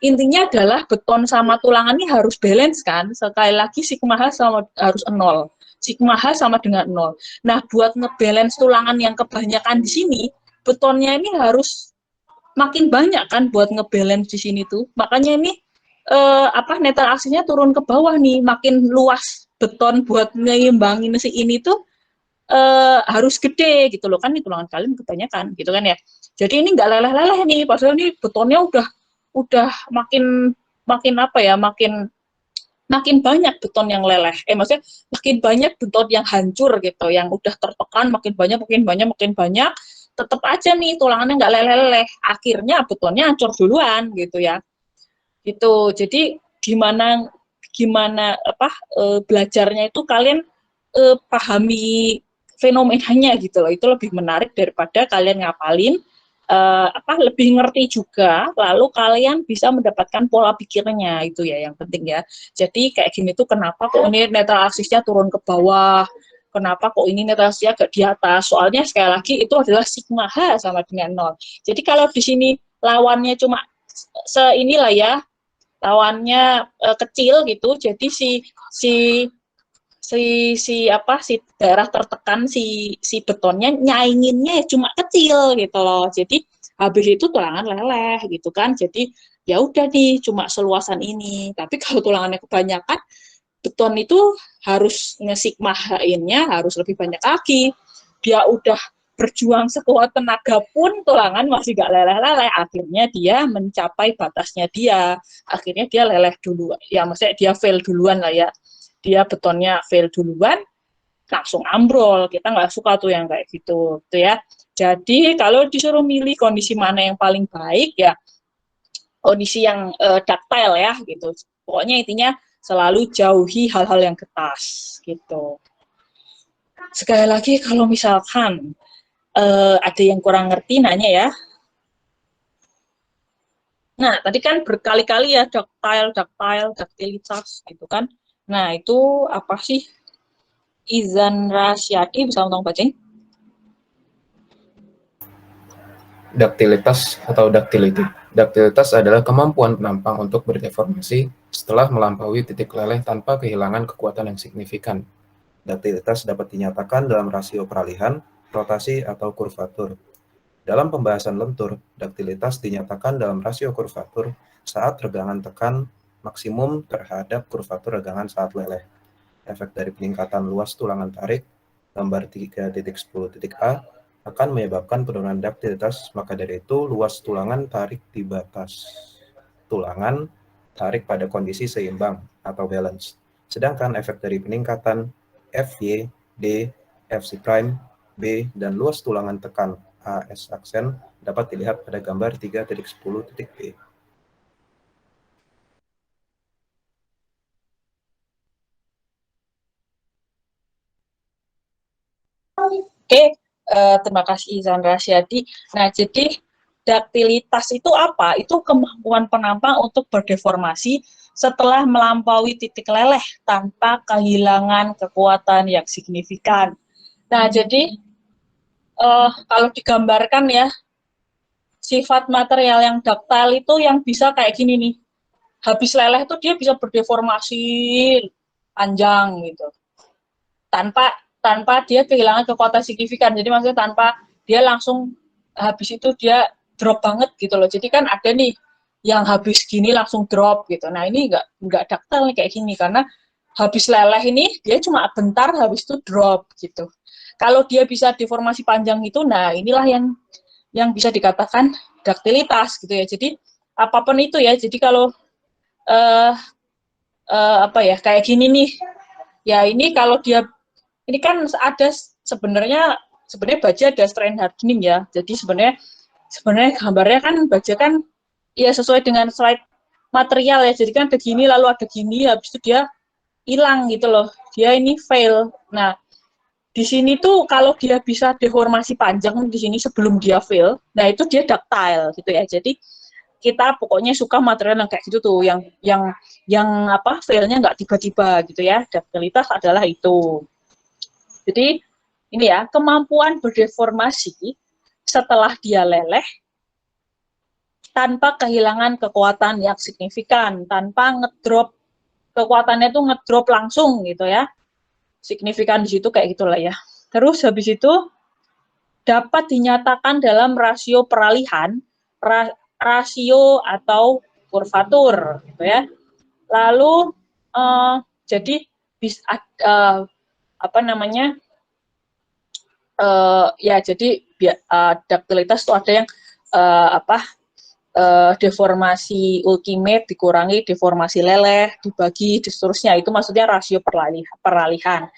intinya adalah beton sama tulangannya harus balance kan. Sekali lagi sigma H harus 0. Sigma H sama dengan 0. Nah, buat ngebalance tulangan yang kebanyakan di sini, betonnya ini harus makin banyak kan buat ngebalance di sini tuh. Makanya ini netral aksisnya turun ke bawah nih, makin luas beton buat ngeimbangin si ini tuh harus gede gitu loh kan, tulangan kalian kebanyakan gitu kan ya. Jadi ini nggak leleh-leleh nih, padahal ini betonnya udah makin banyak beton yang leleh. Maksudnya makin banyak beton yang hancur gitu, yang udah tertekan makin banyak, tetap aja nih tulangannya nggak leleh-leleh. Akhirnya betonnya hancur duluan gitu ya. Gitu. Jadi gimana belajarnya itu kalian pahami fenomenanya gitu loh. Itu lebih menarik daripada kalian ngapalin. Lebih ngerti juga, lalu kalian bisa mendapatkan pola pikirnya, itu ya yang penting ya. Jadi kayak gini tuh kenapa kok ini netral aksisnya turun ke bawah, kenapa kok ini netral aksisnya agak di atas, soalnya sekali lagi itu adalah sigma H sama dengan 0. Jadi kalau di sini lawannya cuma inilah ya, lawannya kecil gitu, jadi si daerah tertekan si betonnya nyainginnya cuma kecil gitu loh. Jadi habis itu tulangan leleh gitu kan. Jadi ya udah nih cuma seluasan ini. Tapi kalau tulangannya kebanyakan, beton itu harus ngesigma H-nya harus lebih banyak lagi. Dia udah berjuang sekuat tenaga pun tulangan masih gak leleh-leleh. Akhirnya dia mencapai batasnya dia. Akhirnya dia leleh dulu. Ya maksudnya dia fail duluan lah ya. Dia betonnya fail duluan, langsung ambrol. Kita nggak suka tuh yang kayak gitu ya. Jadi kalau disuruh milih kondisi mana yang paling baik ya kondisi yang ductile ya gitu. Pokoknya intinya selalu jauhi hal-hal yang ketas gitu. Sekali lagi kalau misalkan ada yang kurang ngerti nanya ya. Nah, tadi kan berkali-kali ya ductilitas gitu kan. Nah, itu apa sih? Izan Rasyadi bisa tolong bacain? Daktilitas atau ductility. Daktilitas adalah kemampuan penampang untuk berdeformasi setelah melampaui titik leleh tanpa kehilangan kekuatan yang signifikan. Daktilitas dapat dinyatakan dalam rasio peralihan, rotasi, atau kurvatur. Dalam pembahasan lentur, daktilitas dinyatakan dalam rasio kurvatur saat regangan tekan maksimum terhadap kurvatur regangan saat leleh. Efek dari peningkatan luas tulangan tarik, gambar 3.10.a, akan menyebabkan penurunan daktilitas, maka dari itu luas tulangan tarik di batas tulangan tarik pada kondisi seimbang atau balance. Sedangkan efek dari peningkatan Fy, D, Fc prime, B, dan luas tulangan tekan AS aksen dapat dilihat pada gambar 3.10.b. Oke, terima kasih Izan Rasyadi. Nah, jadi daktilitas itu apa? Itu kemampuan penampang untuk berdeformasi setelah melampaui titik leleh tanpa kehilangan kekuatan yang signifikan. Nah, jadi kalau digambarkan ya, sifat material yang ductile itu yang bisa kayak gini nih. Habis leleh tuh dia bisa berdeformasi panjang gitu. Tanpa dia kehilangan kekuatan signifikan. Jadi maksudnya tanpa dia langsung habis itu dia drop banget gitu loh. Jadi kan ada nih yang habis gini langsung drop gitu. Nah, ini enggak ductile nih kayak gini karena habis leleh ini dia cuma bentar habis itu drop gitu. Kalau dia bisa deformasi panjang itu, nah inilah yang bisa dikatakan ductilitas gitu ya. Jadi apapun itu ya. Jadi kalau apa ya kayak gini nih. Ya ini kalau dia ini kan ada sebenarnya baja ada strain hardening ya. Jadi sebenarnya gambarnya kan baja kan ya sesuai dengan slide material ya. Jadi kan ada gini lalu ada gini habis itu dia hilang gitu loh. Dia ini fail. Nah, di sini tuh kalau dia bisa deformasi panjang di sini sebelum dia fail, nah itu dia ductile gitu ya. Jadi kita pokoknya suka material yang kayak gitu tuh, yang apa failnya nggak tiba-tiba gitu ya. Ductilitas adalah itu. Jadi ini ya, kemampuan berdeformasi setelah dia leleh tanpa kehilangan kekuatan yang signifikan, tanpa ngedrop kekuatannya tuh ngedrop langsung gitu ya. Signifikan di situ kayak gitulah ya. Terus habis itu dapat dinyatakan dalam rasio peralihan, rasio atau kurvatur gitu ya. Lalu jadi apa namanya? Ya jadi ductilitas itu ada yang deformasi ultimate dikurangi deformasi leleh dibagi seterusnya, itu maksudnya rasio peralihan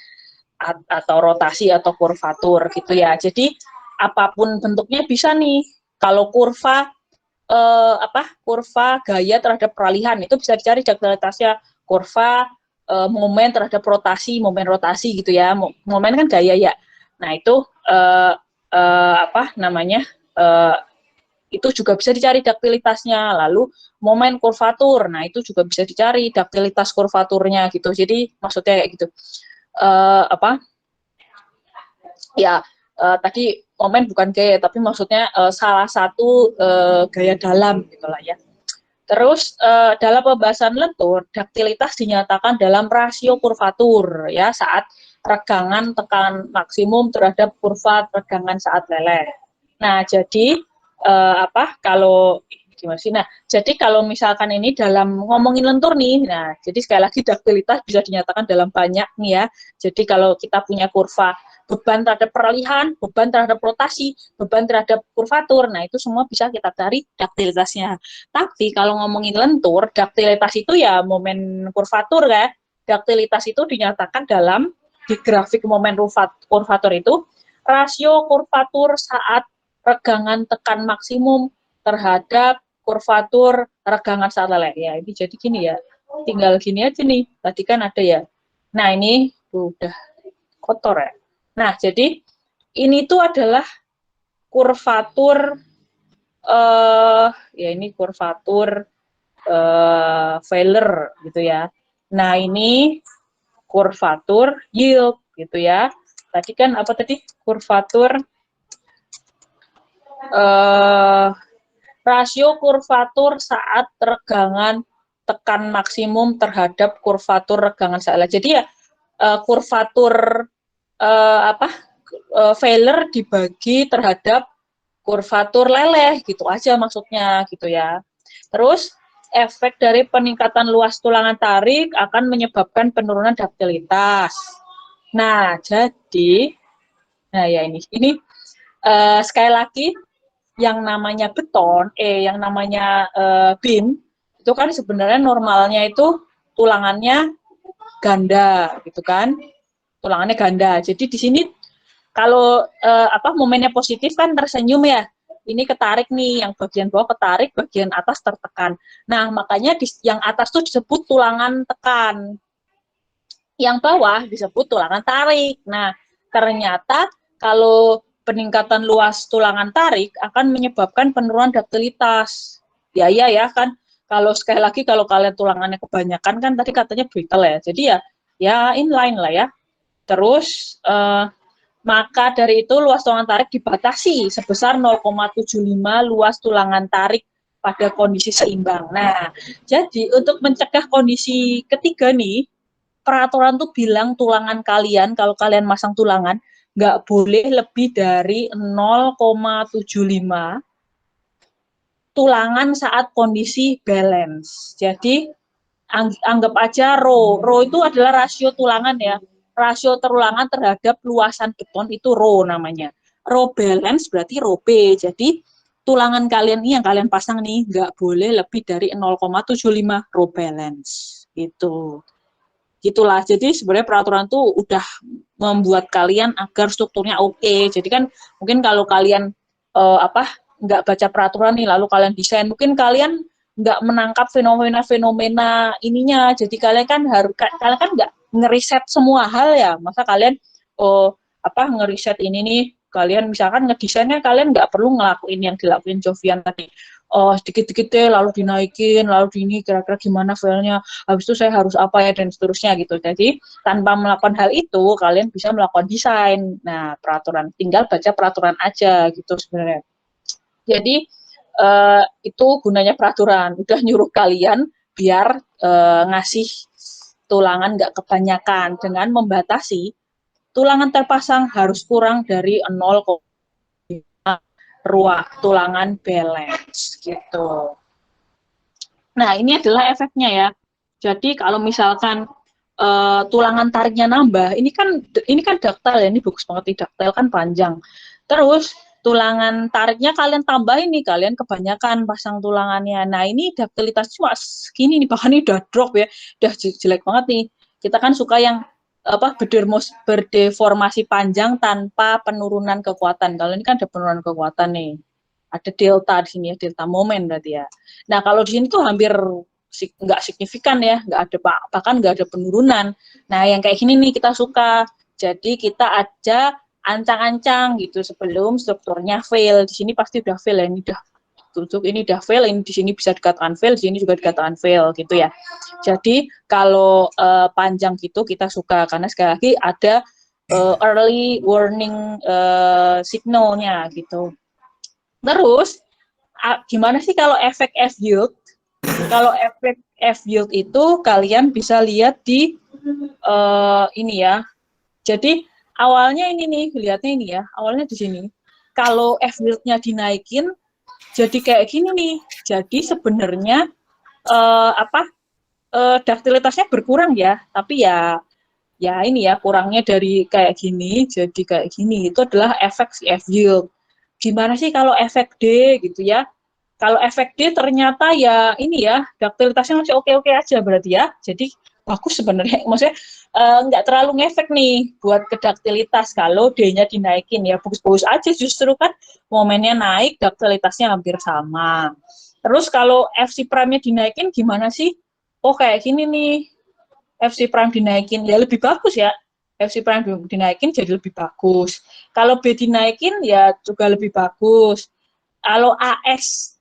atau rotasi atau kurvatur gitu ya. Jadi apapun bentuknya bisa nih. Kalau kurva kurva gaya terhadap peralihan itu bisa dicari ductilitasnya. Kurva momen terhadap rotasi, momen rotasi gitu ya. Momen kan gaya ya. Nah, itu apa namanya? Itu juga bisa dicari ductilitasnya. Lalu momen kurvatur, nah itu juga bisa dicari ductilitas kurvaturnya gitu. Jadi maksudnya kayak gitu. Apa? Ya, tadi momen bukan gaya, tapi maksudnya salah satu gaya dalam gitulah ya. Terus dalam pembahasan lentur, ductilitas dinyatakan dalam rasio kurvatur ya saat regangan tekan maksimum terhadap kurva regangan saat leleh. Nah, jadi kalau gimana sih? Nah, jadi kalau misalkan ini dalam ngomongin lentur nih, nah, jadi sekali lagi ductilitas bisa dinyatakan dalam banyak nih ya. Jadi kalau kita punya kurva beban terhadap peralihan, beban terhadap rotasi, beban terhadap kurvatur, nah itu semua bisa kita cari ductilitasnya. Tapi kalau ngomongin lentur, ductilitas itu ya momen kurvatur ya. Ductilitas itu dinyatakan dalam di grafik momen kurvatur itu rasio kurvatur saat regangan tekan maksimum terhadap kurvatur regangan saat leleh. Ya, ini jadi gini ya. Tinggal gini aja nih. Tadi kan ada ya. Nah, ini udah kotor ya. Nah, jadi ini tuh adalah kurvatur ya ini kurvatur failure gitu ya. Nah, ini kurvatur yield gitu ya. Tadi kan apa tadi? Kurvatur rasio kurvatur saat regangan tekan maksimum terhadap kurvatur regangan saat. Jadi ya kurvatur Fehler dibagi terhadap kurvatur leleh gitu aja maksudnya gitu ya. Terus efek dari peningkatan luas tulangan tarik akan menyebabkan penurunan duktilitas. Nah, jadi ya ini sekali lagi yang namanya beton, yang namanya beam itu kan sebenarnya normalnya itu tulangannya ganda gitu kan. Tulangannya ganda. Jadi di sini kalau momennya positif kan tersenyum ya. Ini ketarik nih, yang bagian bawah ketarik, bagian atas tertekan. Nah, makanya yang atas tuh disebut tulangan tekan. Yang bawah disebut tulangan tarik. Nah, ternyata kalau peningkatan luas tulangan tarik akan menyebabkan penurunan duktilitas. Ya kan. Kalau sekali lagi kalau kalian tulangannya kebanyakan kan tadi katanya brittle ya. Jadi ya inline lah ya. Terus maka dari itu luas tulangan tarik dibatasi sebesar 0,75 luas tulangan tarik pada kondisi seimbang. Nah, jadi untuk mencegah kondisi ketiga nih, peraturan tuh bilang tulangan kalian, kalau kalian masang tulangan, nggak boleh lebih dari 0,75 tulangan saat kondisi balance. Jadi, anggap aja rho. Rho itu adalah rasio tulangan ya. Rasio tulangan terhadap luasan beton itu rho namanya. Rho balance berarti rho B. Jadi tulangan kalian ini yang kalian pasang nih nggak boleh lebih dari 0,75 rho balance. Gitulah. Jadi sebenarnya peraturan tuh udah membuat kalian agar strukturnya oke. Jadi kan mungkin kalau kalian nggak baca peraturan nih lalu kalian desain, mungkin kalian nggak menangkap fenomena-fenomena ininya. Jadi kalian kan nggak ngeriset semua hal ya. Masa kalian ngeriset ini nih, kalian misalkan ngedesainnya kalian nggak perlu ngelakuin yang dilakuin Jovian tadi. Sedikit-sedikit deh, lalu dinaikin, lalu ini kira-kira gimana filenya, habis itu saya harus apa ya, dan seterusnya gitu. Jadi, tanpa melakukan hal itu, kalian bisa melakukan desain. Nah, peraturan, tinggal baca peraturan aja gitu sebenarnya. Jadi, itu gunanya peraturan, udah nyuruh kalian biar ngasih tulangan nggak kebanyakan dengan membatasi tulangan terpasang harus kurang dari 0,5 ruang tulangan balance gitu. Nah, ini adalah efeknya ya. Jadi kalau misalkan tulangan tariknya nambah, ini kan ductile ya, ini bagus banget nih, ductile kan panjang. Terus tulangan tariknya kalian tambahin nih, kalian kebanyakan pasang tulangannya. Nah, ini duktilitas cuma segini nih, bahkan ini udah drop ya, udah jelek banget nih. Kita kan suka yang berdeformasi panjang tanpa penurunan kekuatan. Kalau ini kan ada penurunan kekuatan nih. Ada delta di sini ya, delta momen berarti ya. Nah, kalau di sini tuh hampir nggak signifikan ya, nggak ada bahkan nggak ada penurunan. Nah, yang kayak gini nih kita suka. Jadi kita aja ancang-ancang gitu sebelum strukturnya fail. Di sini pasti udah fail ya, ini udah tutup, ini udah fail, ini di sini bisa dikatakan fail, di sini juga dikatakan fail gitu ya. Jadi kalau panjang gitu kita suka karena sekali lagi ada early warning signalnya gitu. Terus gimana sih kalau efek F-yield? Kalau efek F-yield itu kalian bisa lihat di ini ya. Jadi awalnya ini nih, lihatnya ini ya, awalnya di sini. Kalau F-yield-nya dinaikin, jadi kayak gini nih. Jadi sebenarnya duktilitasnya berkurang ya, tapi ya ini ya kurangnya dari kayak gini jadi kayak gini. Itu adalah efek si F-yield. Gimana sih kalau efek D gitu ya? Kalau efek D ternyata ya ini ya duktilitasnya masih oke-oke aja berarti ya. Jadi bagus sebenarnya, maksudnya nggak terlalu ngefek nih buat ke duktilitas kalau D-nya dinaikin ya, bagus-bagus aja, justru kan momennya naik, duktilitasnya hampir sama. Terus kalau FC prime-nya dinaikin gimana sih? Oh kayak gini nih, FC prime dinaikin ya lebih bagus ya, FC prime dinaikin jadi lebih bagus. Kalau B dinaikin ya juga lebih bagus. Kalau AS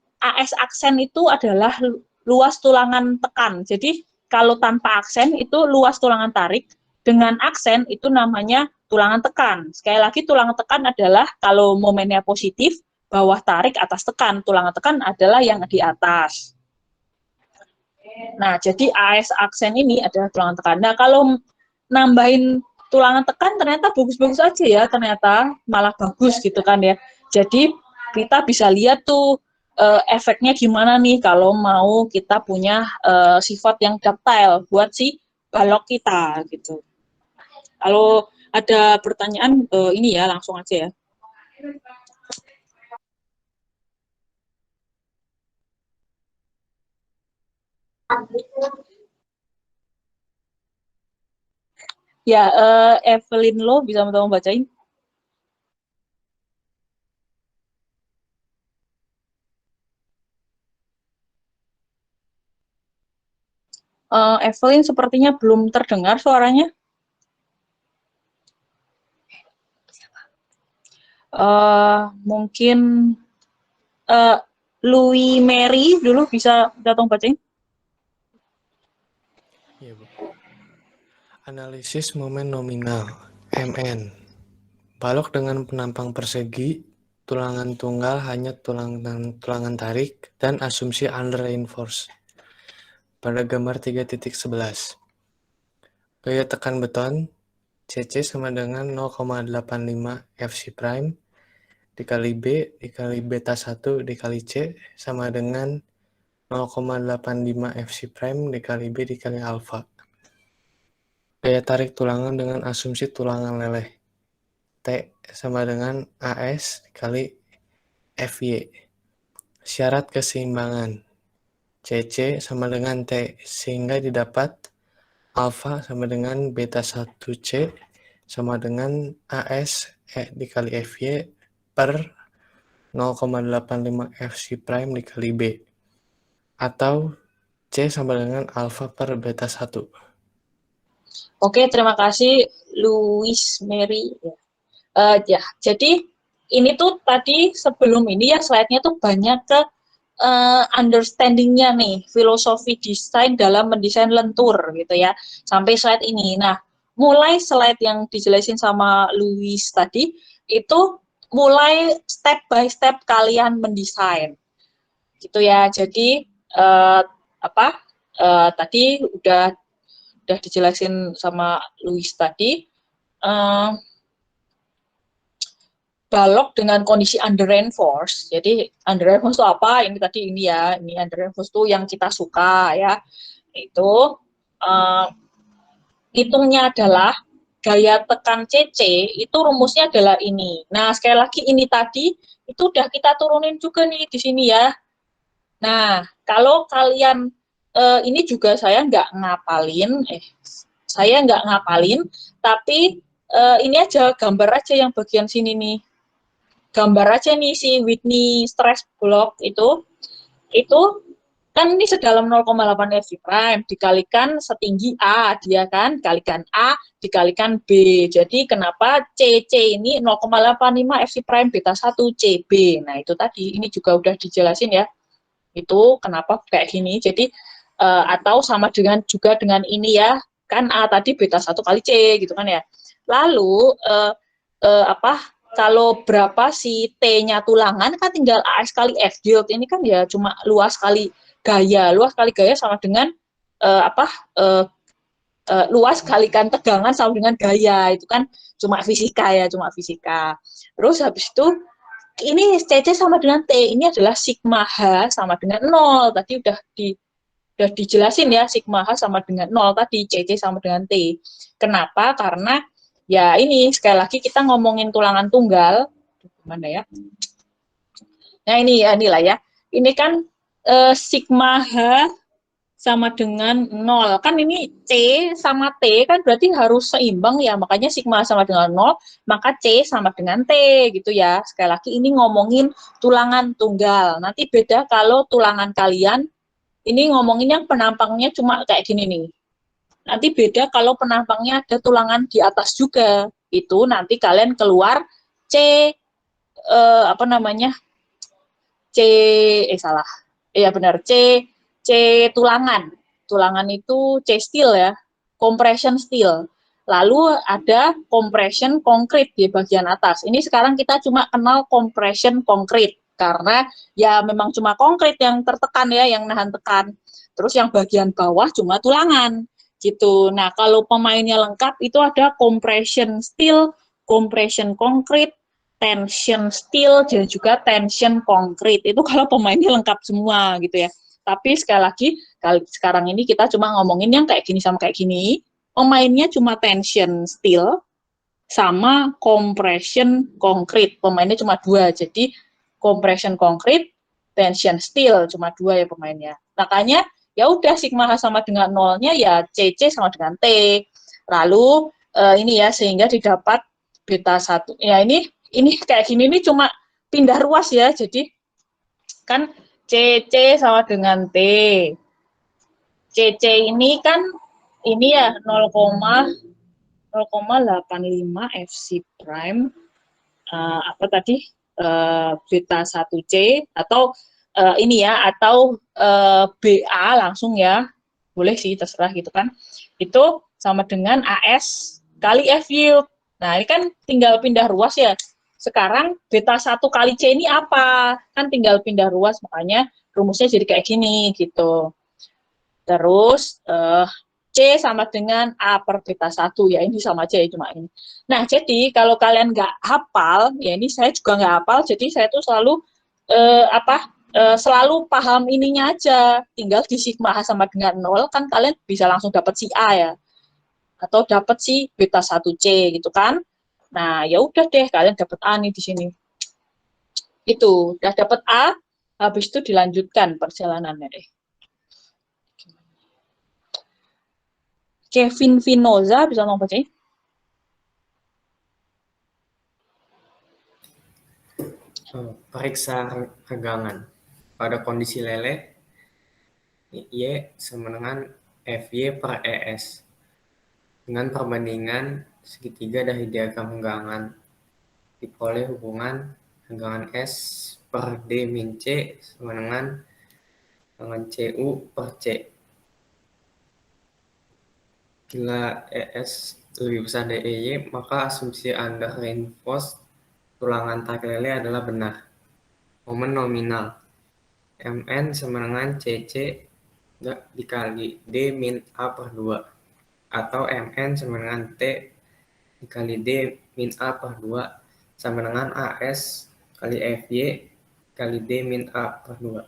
aksen itu adalah luas tulangan tekan, jadi kalau tanpa aksen itu luas tulangan tarik, dengan aksen itu namanya tulangan tekan. Sekali lagi tulangan tekan adalah kalau momennya positif, bawah tarik, atas tekan. Tulangan tekan adalah yang di atas. Nah, jadi AS aksen ini adalah tulangan tekan. Nah, kalau nambahin tulangan tekan ternyata bagus-bagus aja ya, ternyata malah bagus gitu kan ya. Jadi kita bisa lihat tuh efeknya gimana nih kalau mau kita punya sifat yang ductile buat si balok kita gitu. Kalau ada pertanyaan ini ya langsung aja ya. Ya, Evelyn Lo bisa tolong bacain? Evelyn sepertinya belum terdengar suaranya. Mungkin Louis Mary dulu bisa datang bacain? Iya, Bu. Analisis momen nominal, MN. Balok dengan penampang persegi, tulangan tunggal hanya tulangan tarik, dan asumsi under reinforced. Pada gambar 3.11. Gaya tekan beton, CC sama dengan 0,85 FC prime dikali B dikali beta 1 dikali C sama dengan 0,85 FC prime dikali B dikali alfa. Gaya tarik tulangan dengan asumsi tulangan leleh. T sama dengan AS dikali FY. Syarat keseimbangan. CC sama dengan T, sehingga didapat alfa sama dengan beta 1C sama dengan AS dikali FY per 0,85 FC prime dikali B. Atau C sama dengan alfa per beta 1. Oke, terima kasih Louis Mary. Ya, jadi ini tuh tadi sebelum ini ya slide-nya tuh banyak ke understanding-nya nih, filosofi desain dalam mendesain lentur gitu ya, sampai slide ini. Nah, mulai slide yang dijelasin sama Louis tadi, itu mulai step by step kalian mendesain. Gitu ya, jadi tadi udah dijelasin sama Louis tadi, balok dengan kondisi under reinforce. Jadi under reinforce itu apa? Ini tadi ini ya, ini under reinforce itu yang kita suka ya. Itu hitungnya adalah gaya tekan CC itu rumusnya adalah ini. Nah, sekali lagi ini tadi itu udah kita turunin juga nih di sini ya. Nah, kalau kalian ini juga saya nggak ngapalin, tapi ini aja gambar aja yang bagian sini nih. Gambar aja nih si Whitney stress block itu kan ini sedalam 0,8 FC prime dikalikan setinggi A dia kan, kalikan A dikalikan B. Jadi kenapa CC ini 0,85 FC prime beta 1 CB. Nah, itu tadi ini juga udah dijelasin ya. Itu kenapa kayak gini. Jadi atau sama dengan juga dengan ini ya. Kan A tadi beta 1 kali C gitu kan ya. Lalu kalau berapa si T-nya tulangan kan tinggal AS kali F yield. Ini kan ya cuma luas kali gaya. Luas kali gaya sama dengan luas kalikan tegangan sama dengan gaya. Itu kan cuma fisika ya, cuma fisika. Terus habis itu ini CC sama dengan T. Ini adalah sigma H sama dengan 0. Tadi udah dijelasin ya, sigma H sama dengan 0 tadi, CC sama dengan T. Kenapa? Karena ya ini sekali lagi kita ngomongin tulangan tunggal, gimana ya? Nah ini ya, inilah ya. Ini kan sigma H sama dengan 0. Kan ini C sama T kan berarti harus seimbang ya. Makanya sigma sama dengan 0, maka C sama dengan T gitu ya. Sekali lagi ini ngomongin tulangan tunggal. Nanti beda kalau tulangan kalian ini ngomongin yang penampangnya cuma kayak gini nih. Nanti beda kalau penampangnya ada tulangan di atas juga. Itu nanti kalian keluar C C tulangan. Tulangan itu C steel ya. Compression steel. lalu ada compression konkret di bagian atas. Ini sekarang kita cuma kenal compression konkret, karena ya memang cuma konkret yang tertekan ya, yang nahan tekan. Terus yang bagian bawah cuma tulangan, gitu. Nah, kalau pemainnya lengkap itu ada compression steel, compression konkret, tension steel, dan juga tension konkret. Itu kalau pemainnya lengkap semua, gitu ya. Tapi sekali lagi, sekarang ini kita cuma ngomongin yang kayak gini sama kayak gini. Pemainnya cuma tension steel sama compression konkret. Pemainnya cuma 2, jadi compression konkret, tension steel cuma 2 ya pemainnya. Makanya ya udah sigma H sama dengan 0-nya ya CC sama dengan T. Lalu ini ya, sehingga didapat beta 1. Ya ini kayak gini, ini cuma pindah ruas ya. Jadi kan CC sama dengan T. CC ini kan ini ya 0,85 FC prime apa tadi beta 1C atau ini ya, atau BA langsung ya, boleh sih terserah gitu kan, itu sama dengan AS kali F yield. Nah ini kan tinggal pindah ruas ya. Sekarang beta 1 kali C ini apa? Kan tinggal pindah ruas, makanya rumusnya jadi kayak gini gitu. Terus C sama dengan A per beta 1, ya ini sama aja ya, cuma ini. Nah, jadi kalau kalian nggak hafal, ya ini saya juga nggak hafal, jadi saya tuh selalu selalu paham ininya aja, tinggal di sigma H sama dengan 0, kan kalian bisa langsung dapat si A ya, atau dapat si beta 1C gitu kan. Nah, ya udah deh, kalian dapat A nih di sini. Itu, udah dapat A, habis itu dilanjutkan perjalanannya deh. Kevin Vinoza, bisa tolong bacain? Periksa regangan. Pada kondisi leleh, Y sama dengan FY per ES. Dengan perbandingan segitiga dari diagram renggangan, diperoleh hubungan renggangan S per D min C sama dengan CU per C. Bila ES lebih besar dari EY, maka asumsi under reinforced tulangan tarik lele adalah benar. Momen nominal Mn sama dengan CC dikali D min A per 2, atau Mn sama dengan T dikali D min A per 2 sama dengan AS kali FY kali D min A per 2.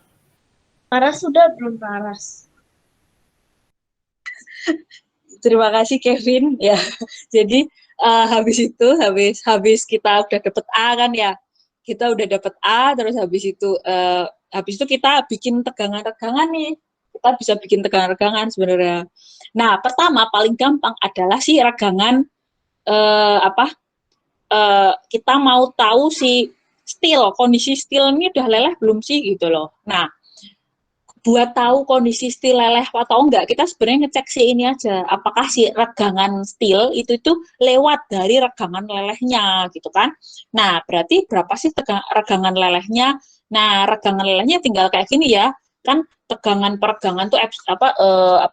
Paras sudah belum paras? Terima kasih Kevin ya. Jadi habis kita udah dapet A kan ya. Kita udah dapet A, terus habis itu kita bikin tegangan-tegangan nih. Kita bisa bikin tegangan-tegangan sebenarnya. Nah, pertama paling gampang adalah si regangan kita mau tahu si steel, kondisi steel ini udah leleh belum sih gitu loh. Nah, buat tahu kondisi steel leleh atau enggak, kita sebenarnya ngecek si ini aja, apakah si regangan steel itu lewat dari regangan lelehnya gitu kan. Nah, berarti berapa sih regangan lelehnya? Nah, regangan lelehnya tinggal kayak gini ya, kan tegangan peregangan tuh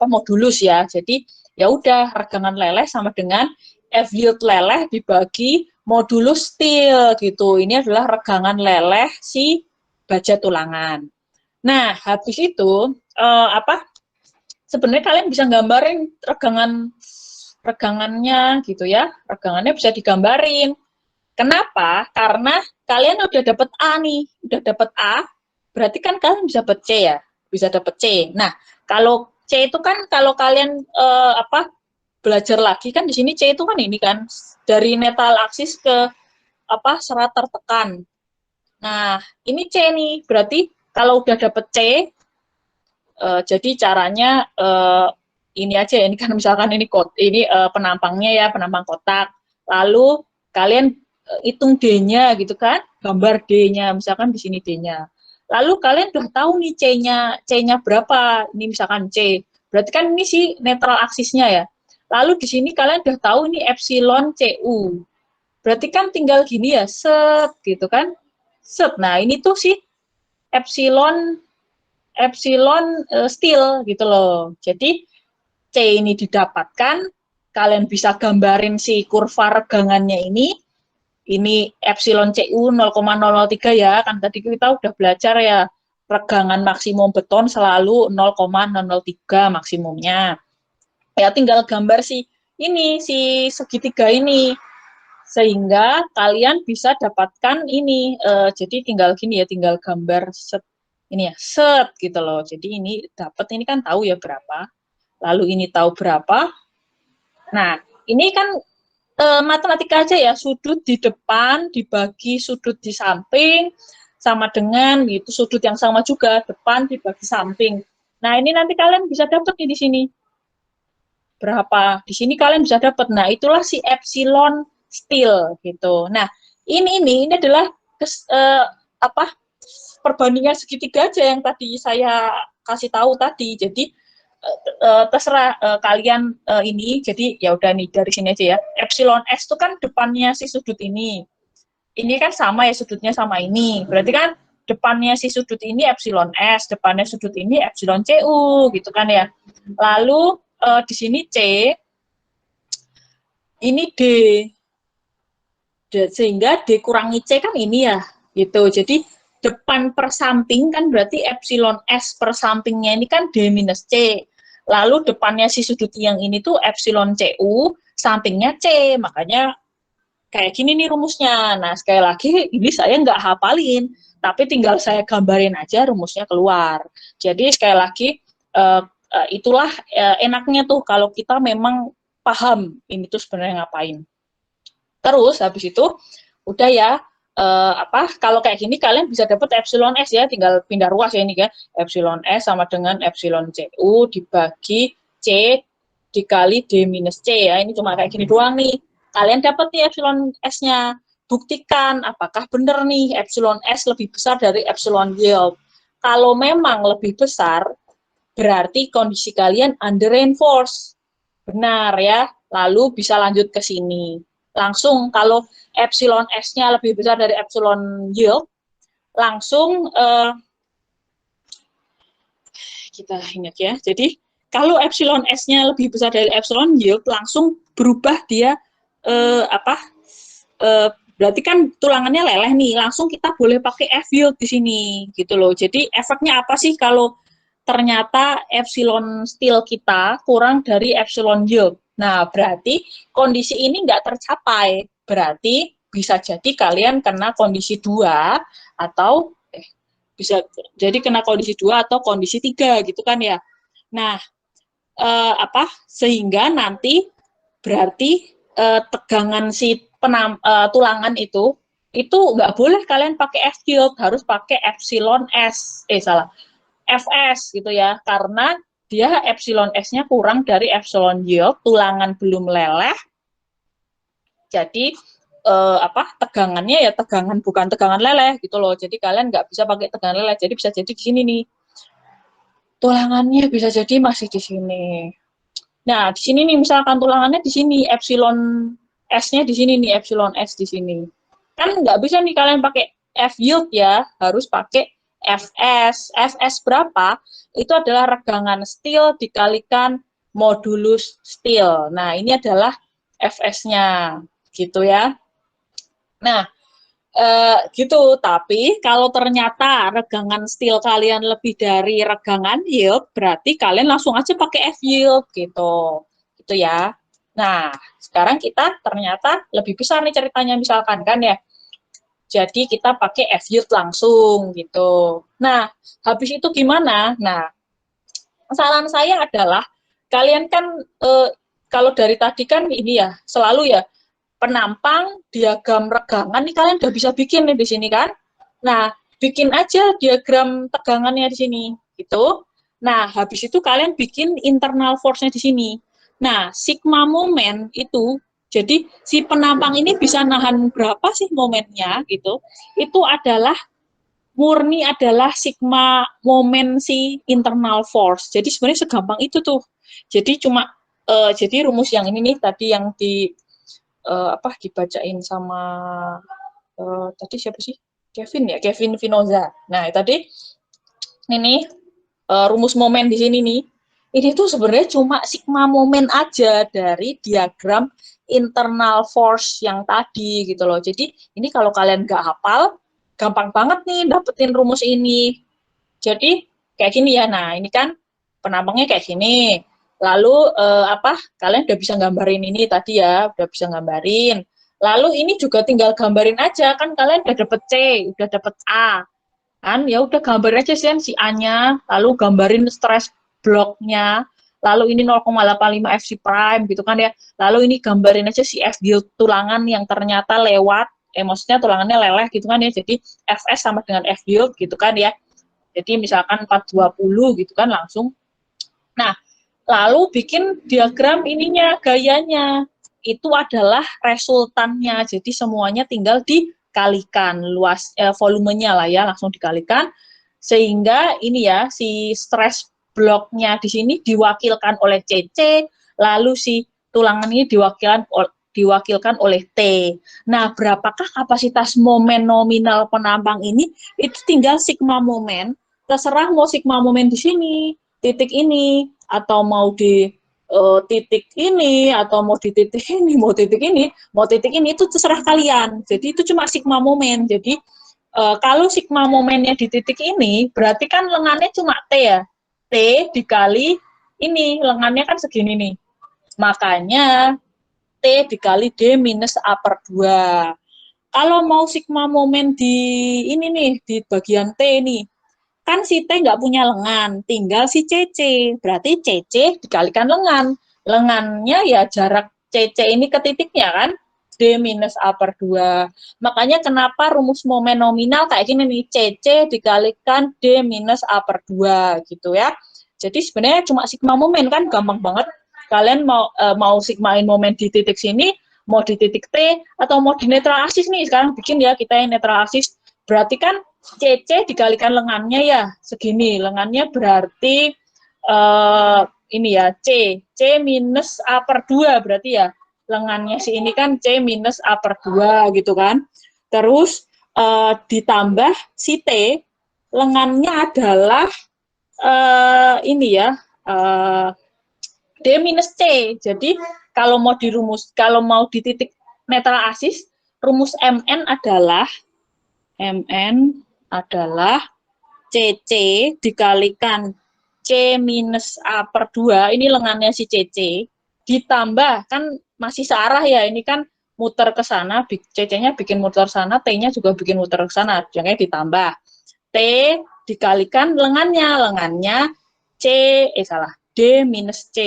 modulus ya. Jadi ya udah, regangan leleh sama dengan F yield leleh dibagi modulus steel gitu. Ini adalah regangan leleh si baja tulangan. Nah, habis itu sebenarnya kalian bisa gambarin regangannya gitu ya. Regangannya bisa digambarin. Kenapa? Karena kalian udah dapet A nih, udah dapet A, berarti kan kalian bisa dapet C ya, bisa dapet C. Nah, kalau C itu kan kalau kalian belajar lagi kan di sini C itu kan ini kan dari netral aksis ke serat tertekan. Nah, ini C nih, berarti kalau udah dapet C, jadi caranya ini aja, ini kan misalkan ini penampangnya ya, penampang kotak. Lalu kalian hitung D-nya gitu kan, gambar D-nya, misalkan di sini D-nya. Lalu kalian udah tahu nih C-nya berapa, ini misalkan C. Berarti kan ini sih netral aksisnya ya. Lalu di sini kalian udah tahu ini epsilon CU. Berarti kan tinggal gini ya, set gitu kan. Set. Nah, ini tuh sih epsilon steel gitu loh. Jadi C ini didapatkan kalian bisa gambarin si kurva regangannya ini epsilon CU 0,003 ya, kan tadi kita udah belajar ya, regangan maksimum beton selalu 0,003 maksimumnya. Ya tinggal gambar si segitiga ini, sehingga kalian bisa dapatkan ini, jadi tinggal gini ya, tinggal gambar set gitu loh. Jadi ini dapat, ini kan tahu ya berapa, lalu ini tahu berapa. Nah, ini kan matematika aja ya, sudut di depan dibagi sudut di samping sama dengan gitu, sudut yang sama juga, depan dibagi samping. Nah, ini nanti kalian bisa dapat nih di sini. Berapa? Di sini kalian bisa dapat. Nah, itulah si epsilon steel gitu. Nah, ini adalah perbandingan segitiga aja yang tadi saya kasih tahu tadi. Jadi terserah kalian ini, jadi ya udah nih dari sini aja ya. Epsilon S itu kan depannya si sudut ini. Ini kan sama ya, sudutnya sama ini. Berarti kan depannya si sudut ini epsilon S, depannya sudut ini epsilon CU gitu kan ya. Lalu di sini C, ini D. Sehingga D kurangi C kan ini ya, gitu. Jadi depan per samping kan berarti epsilon S per sampingnya ini kan D minus C. Lalu depannya si sudut yang ini tuh epsilon CU, sampingnya C, makanya kayak gini nih rumusnya. Nah, sekali lagi ini saya nggak hafalin, tapi tinggal saya gambarin aja rumusnya keluar. Jadi sekali lagi itulah enaknya tuh kalau kita memang paham ini tuh sebenarnya ngapain. Terus habis itu udah ya, kalau kayak gini kalian bisa dapat epsilon S ya, tinggal pindah ruas ya ini kan. Epsilon S sama dengan epsilon CU dibagi C dikali D minus C ya. Ini cuma kayak gini doang nih. Kalian dapat nih epsilon S-nya. Buktikan apakah benar nih epsilon S lebih besar dari epsilon yield. Kalau memang lebih besar, berarti kondisi kalian under reinforce. Benar ya. Lalu bisa lanjut ke sini. Langsung kalau epsilon S-nya lebih besar dari epsilon yield, langsung kita ingat ya. Jadi kalau epsilon S-nya lebih besar dari epsilon yield, langsung berubah dia berarti kan tulangannya leleh nih, langsung kita boleh pakai F yield di sini gitu loh. Jadi efeknya apa sih kalau ternyata epsilon steel kita kurang dari epsilon yield? Nah, berarti kondisi ini nggak tercapai. Berarti bisa jadi kalian kena kondisi 2 atau bisa jadi kena kondisi 2 atau kondisi 3 gitu kan ya. Nah, sehingga nanti berarti tegangan si tulangan itu nggak boleh kalian pakai F yield, harus pakai epsilon S. Fs gitu ya, karena dia epsilon S-nya kurang dari epsilon yield, tulangan belum leleh, jadi tegangannya ya tegangan bukan tegangan leleh gitu loh, jadi kalian nggak bisa pakai tegangan leleh, jadi bisa jadi di sini nih, tulangannya bisa jadi masih di sini. Nah, di sini nih misalkan tulangannya di sini, epsilon S-nya di sini nih, epsilon S di sini. Kan nggak bisa nih kalian pakai F yield ya, harus pakai Fs. Fs berapa? Itu adalah regangan steel dikalikan modulus steel. Nah, ini adalah Fs-nya, gitu ya. Nah, gitu. Tapi kalau ternyata regangan steel kalian lebih dari regangan yield, berarti kalian langsung aja pakai F yield, gitu. Gitu ya. Nah, sekarang kita ternyata lebih besar nih ceritanya misalkan kan ya. Jadi kita pakai F yield langsung gitu. Nah, habis itu gimana? Nah, saran saya adalah kalian kan kalau dari tadi kan ini ya selalu ya penampang diagram regangan nih kalian udah bisa bikin nih di sini kan. Nah, bikin aja diagram tegangannya di sini gitu. Nah, habis itu kalian bikin internal force-nya di sini. Nah, sigma momen itu jadi si penampang ini bisa nahan berapa sih momennya gitu. Itu adalah murni adalah sigma momen si internal force. Jadi sebenarnya segampang itu tuh. Jadi cuma jadi rumus yang ini nih tadi yang dibacain sama tadi siapa sih? Kevin ya, Kevin Vinoza. Nah, tadi ini rumus momen di sini nih. Ini tuh sebenarnya cuma sigma momen aja dari diagram internal force yang tadi gitu loh. Jadi ini kalau kalian nggak hafal, gampang banget nih dapetin rumus ini. Jadi kayak gini ya. Nah ini kan penampangnya kayak gini. Lalu kalian udah bisa gambarin ini tadi ya, udah bisa gambarin. Lalu ini juga tinggal gambarin aja, kan kalian udah dapet C, udah dapet A. Kan ya udah gambarin aja si A-nya, lalu gambarin stress bloknya, lalu ini 0,85 FC prime gitu kan ya. Lalu ini gambarin aja si F yield tulangan yang ternyata lewat, maksudnya tulangannya leleh gitu kan ya. Jadi Fs sama dengan F yield gitu kan ya. Jadi misalkan 420 gitu kan langsung. Nah, lalu bikin diagram ininya, gayanya. Itu adalah resultannya. Jadi semuanya tinggal dikalikan volumenya lah ya, langsung dikalikan sehingga ini ya si stress bloknya di sini diwakilkan oleh CC, lalu si tulangan ini diwakilkan oleh T. Nah, berapakah kapasitas momen nominal penampang ini? Itu tinggal sigma momen. Terserah mau sigma momen di sini, titik ini, atau mau di titik ini, atau mau di titik ini, mau titik ini, mau titik ini, itu terserah kalian. Jadi itu cuma sigma momen. Jadi kalau sigma momennya di titik ini, berarti kan lengannya cuma T ya. T dikali ini, lengannya kan segini nih. Makanya T dikali D minus A per 2. Kalau mau sigma momen di ini nih, di bagian T nih, kan si T nggak punya lengan, tinggal si CC. Berarti CC dikalikan lengan. Lengannya ya jarak CC ini ke titiknya kan, D minus A per 2. Makanya kenapa rumus momen nominal kayak gini nih, CC dikalikan D minus A per 2 gitu ya. Jadi sebenarnya cuma sigma momen kan, gampang banget. Kalian mau sigmain momen di titik sini, mau di titik T, atau mau di netral aksis nih, sekarang bikin ya kita yang netral aksis. Berarti kan CC dikalikan lengannya ya, segini. Lengannya berarti ini ya, C minus A per 2 berarti ya. Lengannya si ini kan C minus A per 2 gitu kan. Terus ditambah si T, lengannya adalah ini ya, D minus C. Jadi kalau mau di titik netral aksis, rumus MN adalah CC dikalikan C minus A per 2, ini lengannya si CC, ditambah, kan masih searah ya, ini kan muter ke sana, CC-nya bikin muter sana, T-nya juga bikin muter ke sana, jangan ditambah. T dikalikan lengannya D minus C,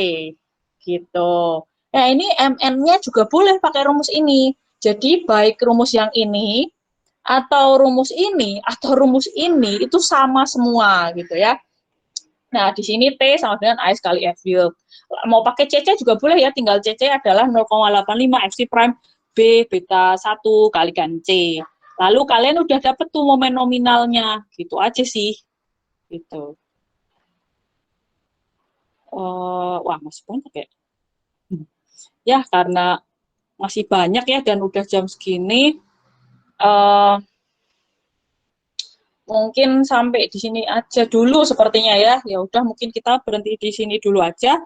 gitu. Nah, ini MN-nya juga boleh pakai rumus ini. Jadi, baik rumus yang ini, atau rumus ini itu sama semua gitu ya. Nah, di sini T sama dengan I kali F yield. Mau pakai CC juga boleh ya, tinggal CC adalah 0,85 FC prime B beta 1 kalikan C. Lalu kalian udah dapet tuh momen nominalnya, gitu aja sih. Gitu. Wah, masih banyak ya. Ya, karena masih banyak ya dan udah jam segini. Mungkin sampai di sini aja dulu sepertinya ya. Ya udah mungkin kita berhenti di sini dulu aja.